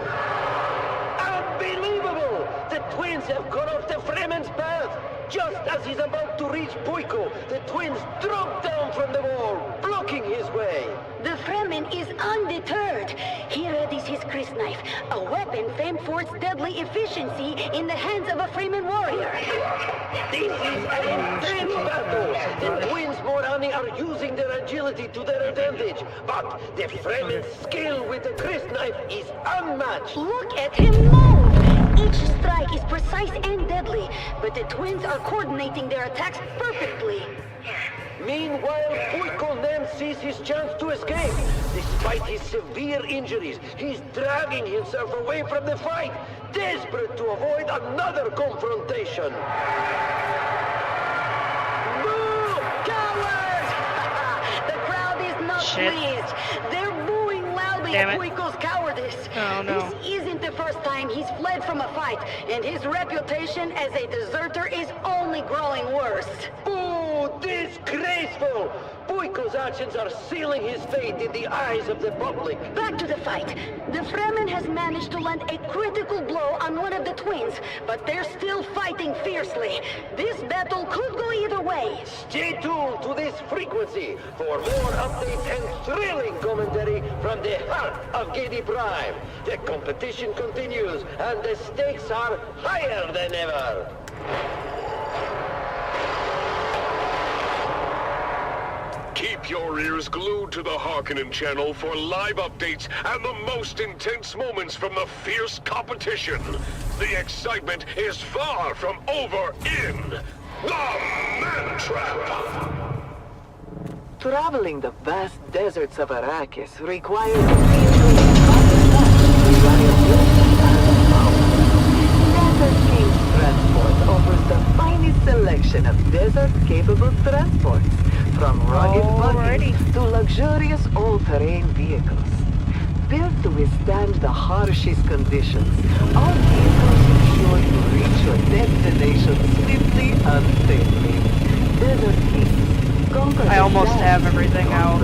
Unbelievable! The twins have cut off the Fremen's path. Just as he's about to reach Puiko, the twins drop down from the wall, blocking his way. The Fremen is undeterred. He readies his crysknife, a weapon famed for its deadly efficiency in the hands of a Fremen warrior. This is an intense battle. The twins Morani are using their agility to their advantage, but the Fremen's skill with the crysknife is unmatched. Look at him move! Each strike is precise and deadly, but the twins are coordinating their attacks perfectly. Meanwhile, Puiko Nem sees his chance to escape. Despite his severe injuries, he's dragging himself away from the fight, desperate to avoid another confrontation. Boo! Cowards! The crowd is not pleased. They're booing loudly at Puiko's cowardice. Oh, no. This isn't the first time he's fled from a fight, and his reputation as a deserter is only growing worse. Boo! Disgraceful! Puiko's actions are sealing his fate in the eyes of the public. Back to the fight. The Fremen has managed to land a critical blow on one of the twins, but they're still fighting fiercely. This battle could go either way. Stay tuned to this frequency for more updates and thrilling commentary from the heart of Gedi Prime. The competition continues, and the stakes are higher than ever. Keep your ears glued to the Harkonnen channel for live updates and the most intense moments from the fierce competition. The excitement is far from over in the Man-Trap. Traveling the vast deserts of Arrakis requires a field of Desert King's Transport offers the finest selection of desert-capable transports, from rugged buggies to luxurious all-terrain vehicles. Built to withstand the harshest conditions, our vehicles ensure you reach your destination swiftly and safely. Desert King, conquer I almost have everything out.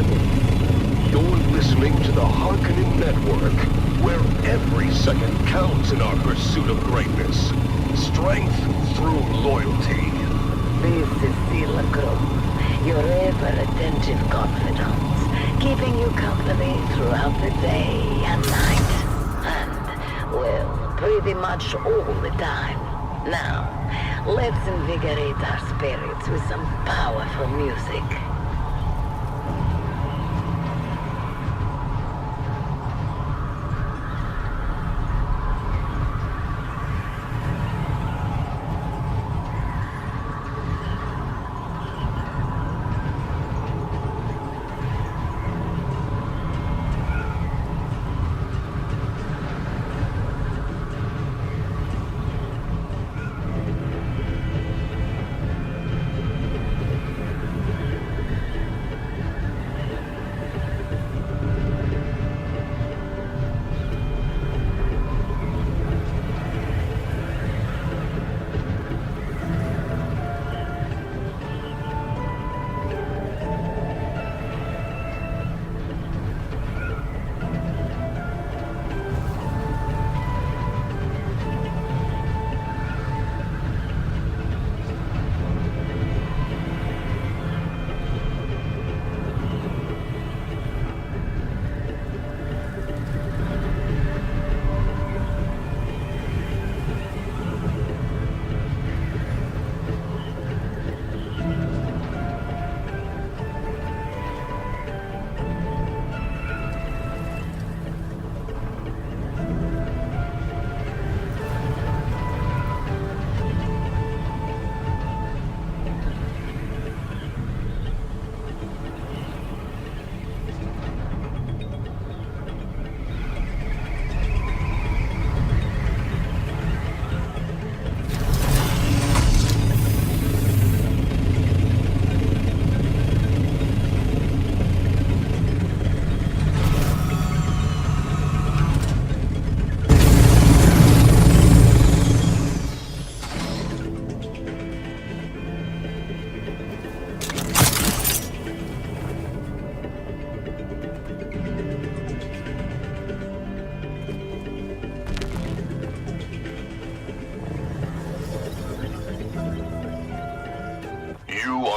You're listening to the Harkonnen Network, where every second counts in our pursuit of greatness. Strength through loyalty. This is Sila Grove, your ever-attentive confidant, keeping you company throughout the day and night. And, well, pretty much all the time. Now, let's invigorate our spirits with some powerful music.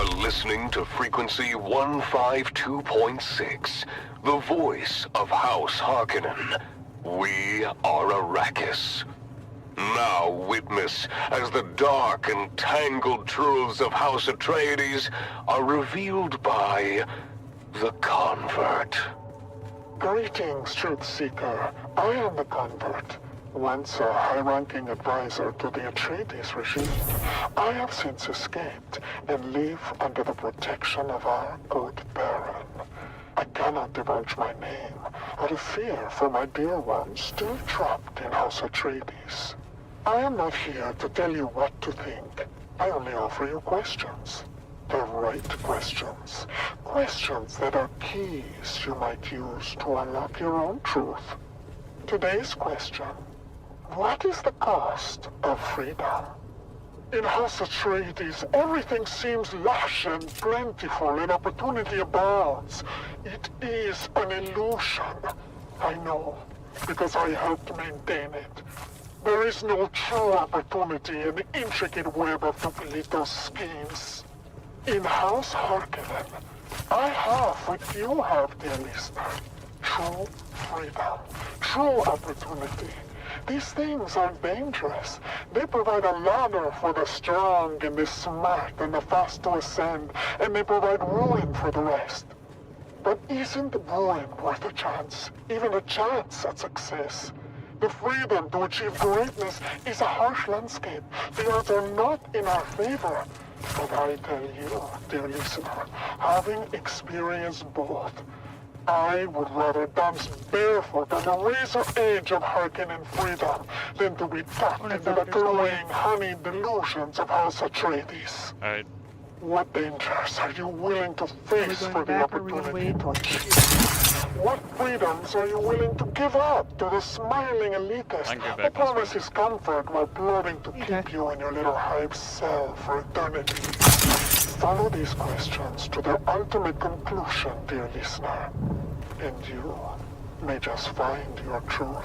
are listening to frequency 152.6, the voice of House Harkonnen. We are Arrakis. Now witness as the dark and tangled truths of House Atreides are revealed by the Convert. Greetings, Truth Seeker. I am the Convert. Once a high-ranking advisor to the Atreides regime, I have since escaped and live under the protection of our good Baron. I cannot divulge my name out of fear for my dear ones still trapped in House Atreides. I am not here to tell you what to think. I only offer you questions. The right questions. Questions that are keys you might use to unlock your own truth. Today's question: what is the cost of freedom? In House Atreides, everything seems lush and plentiful and opportunity abounds. It is an illusion. I know, because I helped maintain it. There is no true opportunity in the intricate web of Duplito's schemes. In House Harkonnen, I have what you have, dear listener. True freedom. True opportunity. These things are dangerous. They provide a ladder for the strong and the smart and the fast to ascend, and they provide ruin for the rest. But isn't ruin worth a chance? Even a chance at success? The freedom to achieve greatness is a harsh landscape. The odds are not in our favor. But I tell you, dear listener, having experienced both, I would rather dance barefoot on the razor edge of Harkonnen freedom than to be tucked into the glowing, honeyed delusions of House Atreides. Alright. What dangers are you willing to face for the opportunity to achieve? What freedoms are you willing to give up to the smiling elitist who promises comfort while plotting to keep you in your little hive cell for eternity? Follow these questions to their ultimate conclusion, dear listener, and you may just find your truth.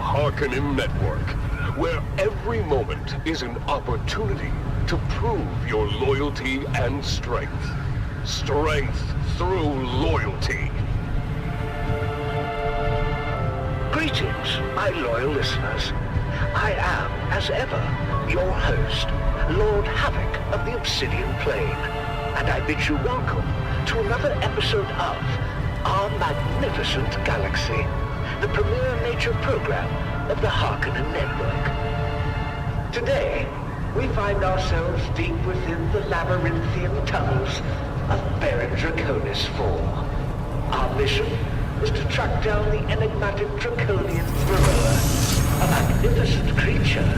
Harkonnen Network, where every moment is an opportunity to prove your loyalty and strength. Strength through loyalty. Greetings, my loyal listeners. I am, as ever, your host, Lord Havoc of the Obsidian Plain, and I bid you welcome to another episode of Our Magnificent Galaxy, the premier nature program of the Harkonnen Network. Today, we find ourselves deep within the labyrinthian tunnels of Baron Draconis IV. Our mission is to track down the enigmatic Draconian Gorilla, a magnificent creature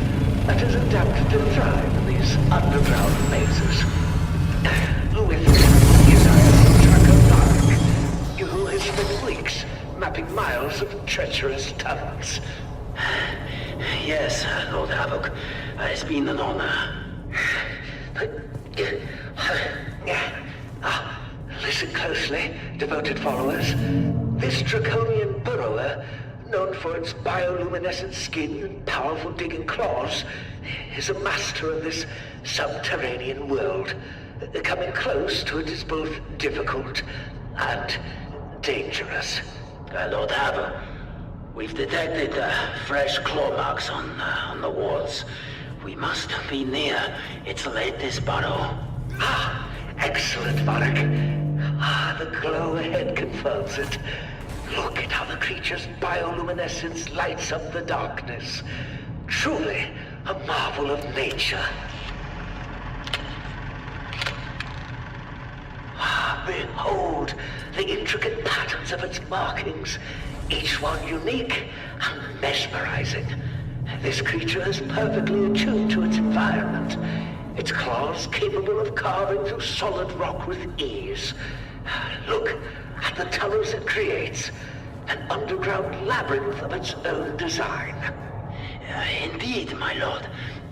that has adapted to thrive in these underground mazes. With his Draco Dark, who has spent weeks mapping miles of treacherous tunnels. Yes, Lord Havoc. It's been an honor. Listen closely, devoted followers. This draconian burrower, known for its bioluminescent skin and powerful digging claws, is a master of this subterranean world. Coming close to it is both difficult and dangerous. Lord Havoc, we've detected fresh claw marks on the walls. We must be near its latest burrow. Excellent, Varric. The glow ahead confirms it. Look at how the creature's bioluminescence lights up the darkness. Truly a marvel of nature. Behold the intricate patterns of its markings, each one unique and mesmerizing. This creature is perfectly attuned to its environment, its claws capable of carving through solid rock with ease. Look at the tunnels it creates, an underground labyrinth of its own design. Indeed, my lord.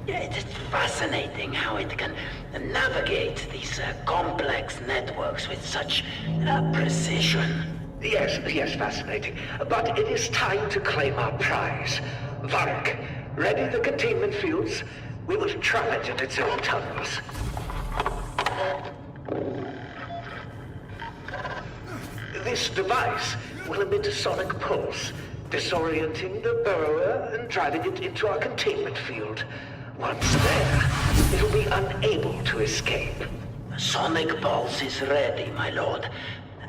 It is fascinating how it can navigate these complex networks with such precision. Yes, fascinating. But it is time to claim our prize. Varric, ready the containment fields. We will trap it in its own tunnels. This device will emit a sonic pulse, disorienting the burrower and driving it into our containment field. Once there, it'll be unable to escape. Sonic pulse is ready, my lord.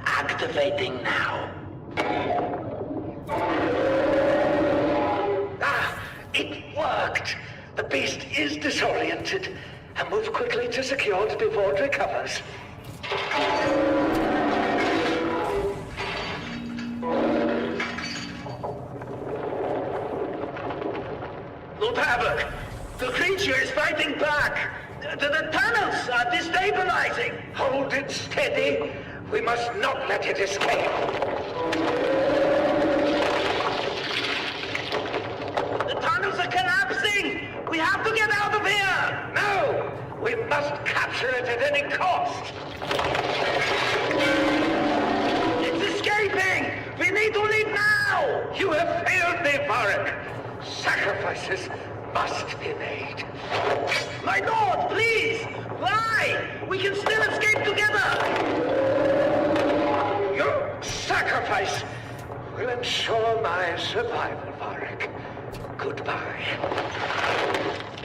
Activating now. It worked! The beast is disoriented. And move quickly to secure it before it recovers. Lord Havoc, the creature is fighting back. The tunnels are destabilizing. Hold it steady. We must not let it escape. The tunnels are collapsing. We have to get out of here. No, we must capture it at any cost. It's escaping. We need to leave now. You have failed me, Varric. Sacrifices must be made. My lord, please! Why? We can still escape together! Your sacrifice will ensure my survival, Varric. Goodbye.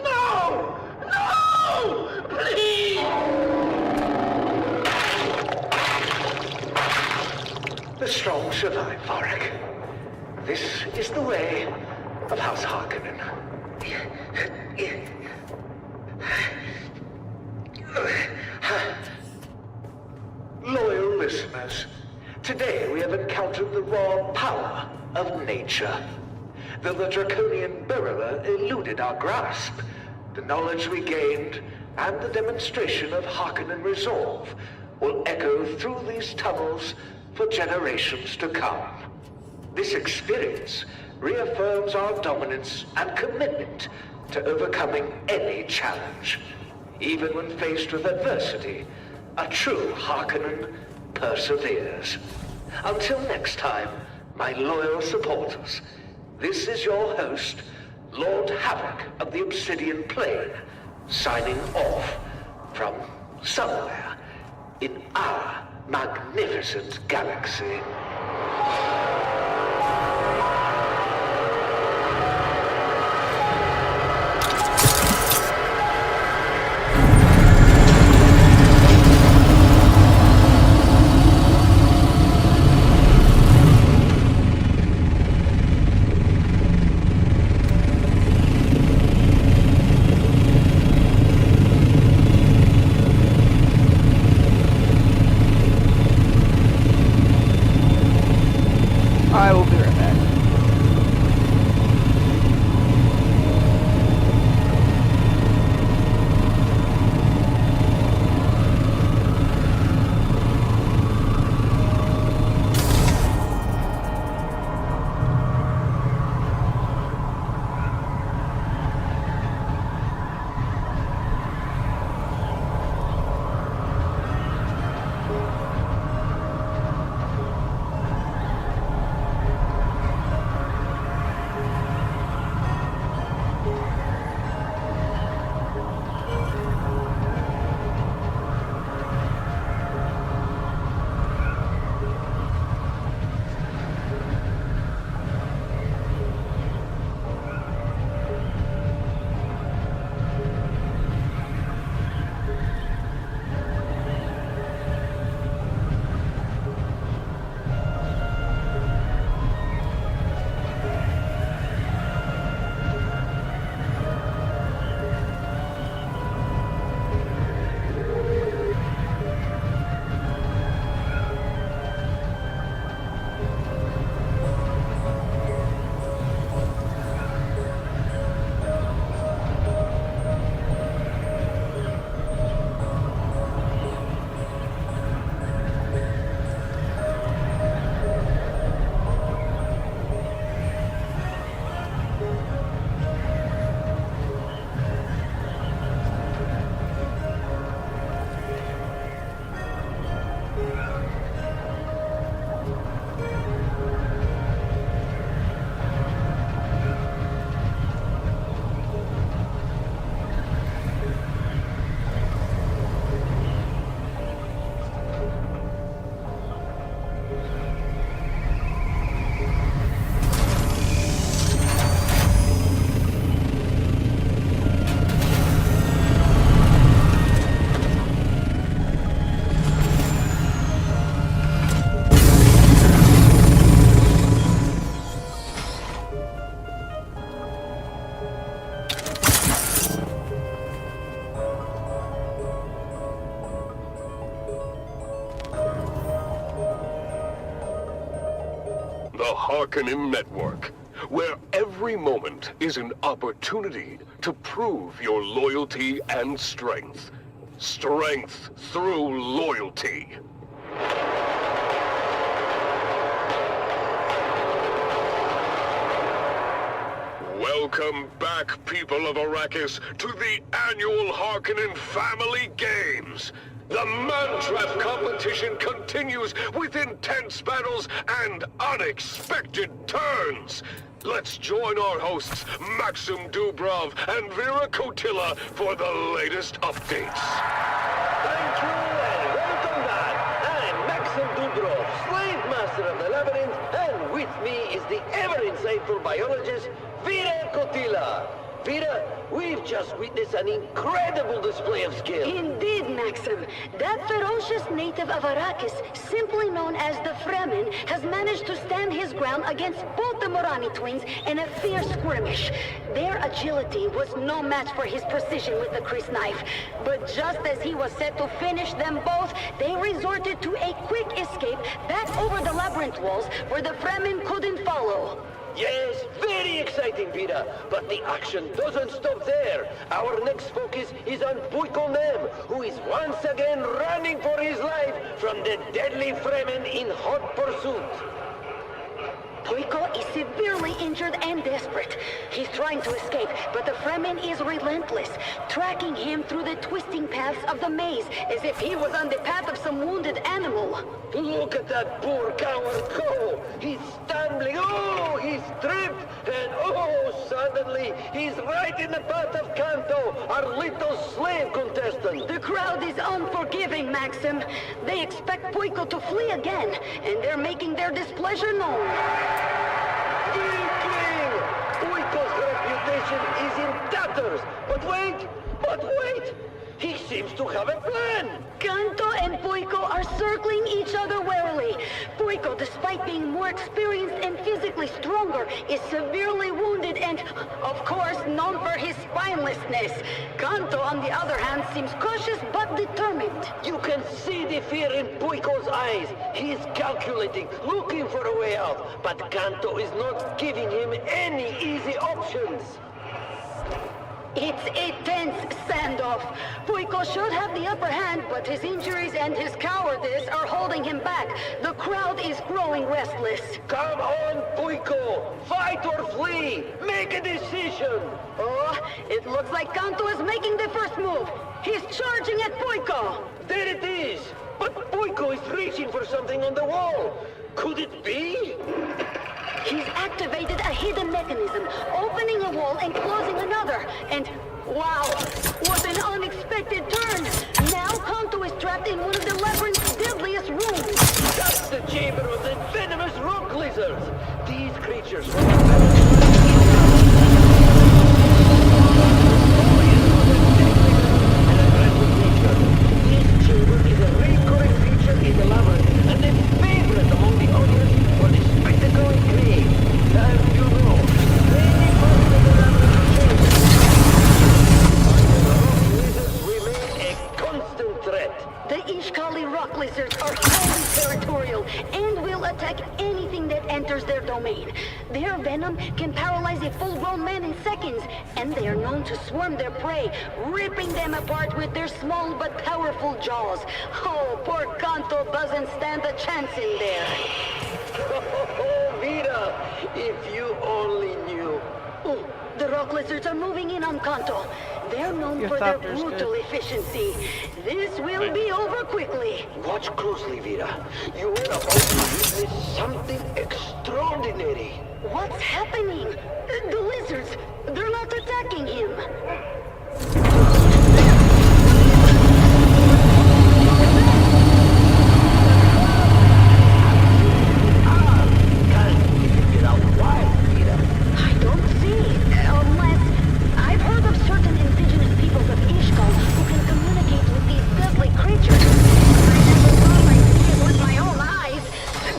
No! No! Please! The strong survive, Varric. This is the way of House Harkonnen. Loyal listeners, today we have encountered the raw power of nature. Though the draconian burrower eluded our grasp, the knowledge we gained and the demonstration of Harkonnen resolve will echo through these tunnels for generations to come. This experience reaffirms our dominance and commitment to overcoming any challenge. Even when faced with adversity, a true Harkonnen perseveres. Until next time, my loyal supporters, this is your host, Lord Havoc of the Obsidian Plain, signing off from somewhere in our magnificent galaxy. Harkonnen network, where every moment is an opportunity to prove your loyalty and strength. Strength through loyalty. Welcome back, people of Arrakis, to the annual Harkonnen Family Games. The Mantrap competition continues with intense battles and unexpected turns. Let's join our hosts, Maxim Dubrov and Vera Kotila, for the latest updates. Thank you and welcome back. I'm Maxim Dubrov, slave master of the labyrinth, and with me is the ever-insightful biologist, Vera Kotila. Vera, we've just witnessed an incredible display of skill. Indeed, Maxim. That ferocious native of Arrakis, simply known as the Fremen, has managed to stand his ground against both the Morani twins in a fierce skirmish. Their agility was no match for his precision with the Chris knife. But just as he was set to finish them both, they resorted to a quick escape back over the labyrinth walls where the Fremen couldn't follow. Yes, very exciting, Peter. But the action doesn't stop there. Our next focus is on Puiko Nem, who is once again running for his life from the deadly Fremen in hot pursuit. Puiko is severely injured and desperate. He's trying to escape, but the Fremen is relentless, tracking him through the twisting paths of the maze as if he was on the path of some wounded animal. Look at that poor coward go! He's stumbling, oh, he's tripped, and oh, suddenly he's right in the path of Kanto, our little slave contestant. The crowd is unforgiving, Maxim. They expect Puiko to flee again, and they're making their displeasure known. Inkling! Puiko's reputation is in tatters. But wait! He seems to have a plan. Kanto and Puiko are circling each other warily. Puiko, despite being more experienced and physically stronger, is severely wounded and, of course, known for his spinelessness. Kanto, on the other hand, seems cautious but determined. You can see the fear in Puiko's eyes. He is calculating, looking for a way out. But Kanto is not giving him any easy options. It's a tense standoff. Puiko should have the upper hand, but his injuries and his cowardice are holding him back. The crowd is growing restless. Come on, Puiko! Fight or flee! Make a decision! Oh, it looks like Kanto is making the first move. He's charging at Puiko. There it is! But Puiko is reaching for something on the wall. Could it be? He's activated a hidden mechanism, opening a wall and closing another. And wow, what an unexpected turn! Now Kanto is trapped in one of the labyrinth's deadliest rooms. That's the chamber of the venomous rock lizards. These creatures This chamber is a recurring feature in the labyrinth, and a favorite among the audience for the spectacle it creates. As you know, many parts of the labyrinth chamber. The rock lizards remain a constant threat. The Ishkali rock lizards are highly territorial and will attack anything that enters their domain. Their venom can paralyze a full-grown man in seconds, and they are known to swarm their prey, ripping them apart with their small but powerful jaws. Oh, poor Kanto doesn't stand a chance in there. Oh, Vida, if you only knew. Oh, the rock lizards are moving in on Kanto. They're known Your for their doctor's brutal good. efficiency. This will be over quickly. Watch closely, Vida. You are about to witness something extraordinary. What's happening? The lizards, they're not attacking him. Can't figure it out why, Vida. I don't see, unless I've heard of certain indigenous peoples of Ishkal who can communicate with these deadly creatures. I never thought I'd see it with my own eyes.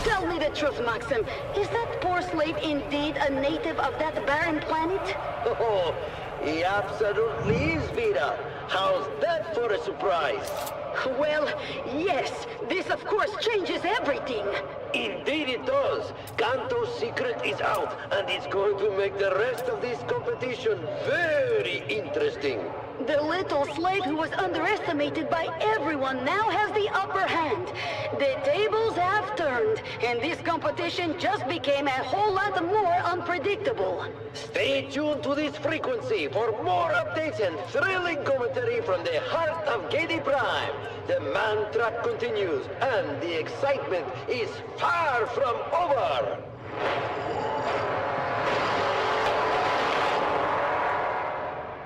Tell me the truth, Maxim. Is that poor slave indeed a native of that barren planet? Oh, he absolutely is, Vida. How's that for a surprise? Well, yes. This, of course, changes everything. Indeed it does. Kanto's secret is out, and it's going to make the rest of this competition very interesting. The little slave who was underestimated by everyone now has the upper hand. The tables have turned, and this competition just became a whole lot more unpredictable. Stay tuned to this frequency for more updates and thrilling commentary from the heart of KD Prime. The man trap continues, and the excitement is far from over.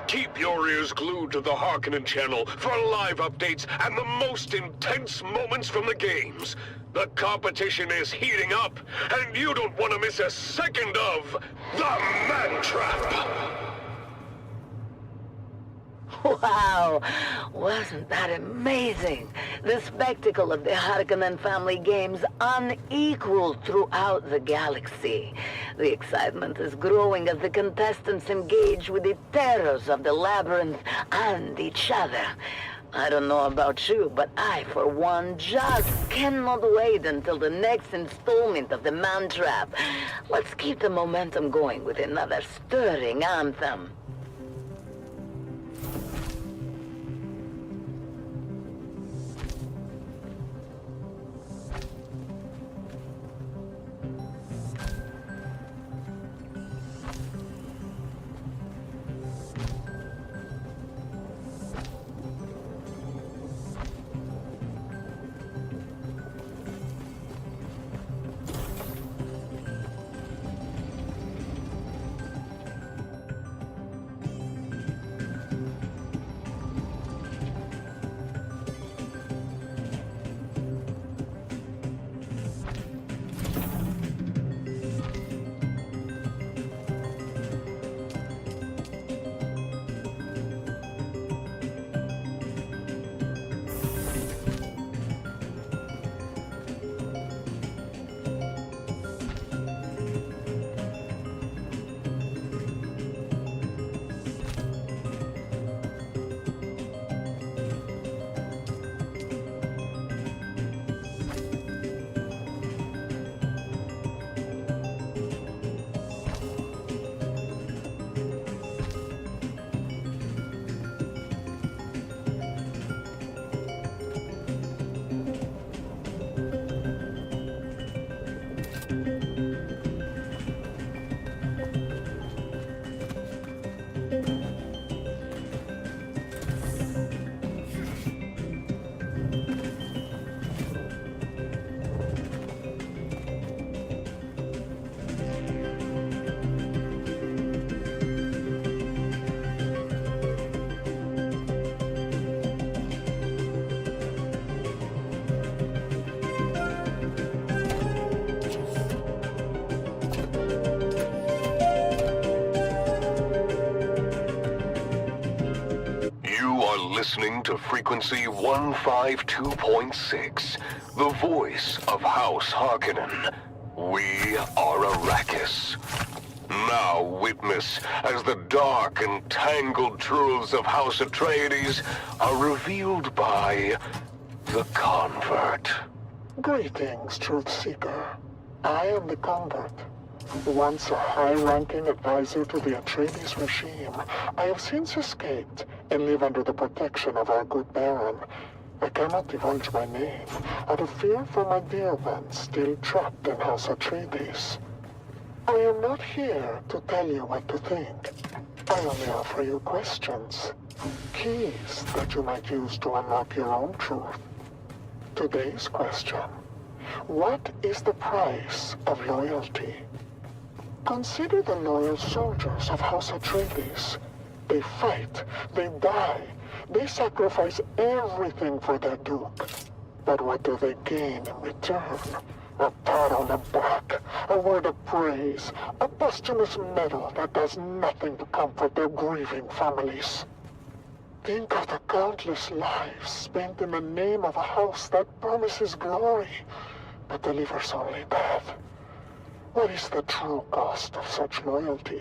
Keep your ears glued to the Harkonnen channel for live updates and the most intense moments from the games. The competition is heating up, and you don't want to miss a second of the Man Trap. Wow! Wasn't that amazing? The spectacle of the Harkonnen family games unequaled throughout the galaxy. The excitement is growing as the contestants engage with the terrors of the labyrinth and each other. I don't know about you, but I, for one, just cannot wait until the next installment of the Man Trap. Let's keep the momentum going with another stirring anthem. Listening to frequency 152.6, the voice of House Harkonnen. We are Arrakis. Now witness as the dark and tangled truths of House Atreides are revealed by the Convert. Greetings, Truth Seeker. I am the Convert. Once a high-ranking advisor to the Atreides regime, I have since escaped and live under the protection of our good Baron. I cannot divulge my name out of fear for my dear ones still trapped in House Atreides. I am not here to tell you what to think. I only offer you questions, keys that you might use to unlock your own truth. Today's question: what is the price of loyalty? Consider the loyal soldiers of House Atreides. They fight, they die, they sacrifice everything for their Duke. But what do they gain in return? A pat on the back, a word of praise, a posthumous medal that does nothing to comfort their grieving families. Think of the countless lives spent in the name of a house that promises glory, but delivers only death. What is the true cost of such loyalty?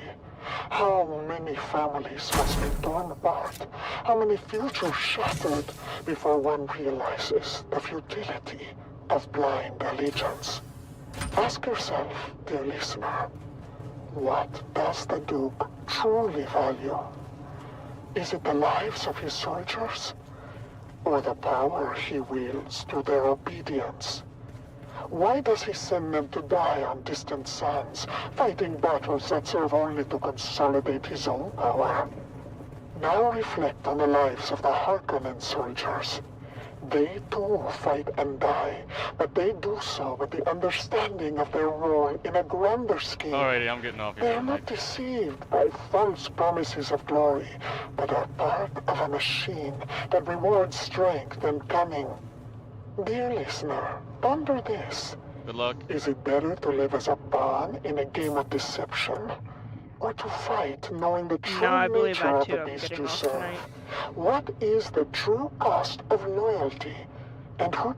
How many families must be torn apart? How many futures shattered before one realizes the futility of blind allegiance? Ask yourself, dear listener, what does the Duke truly value? Is it the lives of his soldiers? Or the power he wields through their obedience? Why does he send them to die on distant sands, fighting battles that serve only to consolidate his own power? Now reflect on the lives of the Harkonnen soldiers. They too fight and die, but they do so with the understanding of their role in a grander scheme. Alrighty, I'm getting off They here. are not deceived by false promises of glory, but are part of a machine that rewards strength and cunning. Dear listener, ponder this. Good luck. Is it better to live as a pawn in a game of deception? Or to fight knowing the true No, I believe nature that of too. the I'm beast getting you off serve? tonight. What is the true cost of loyalty? And who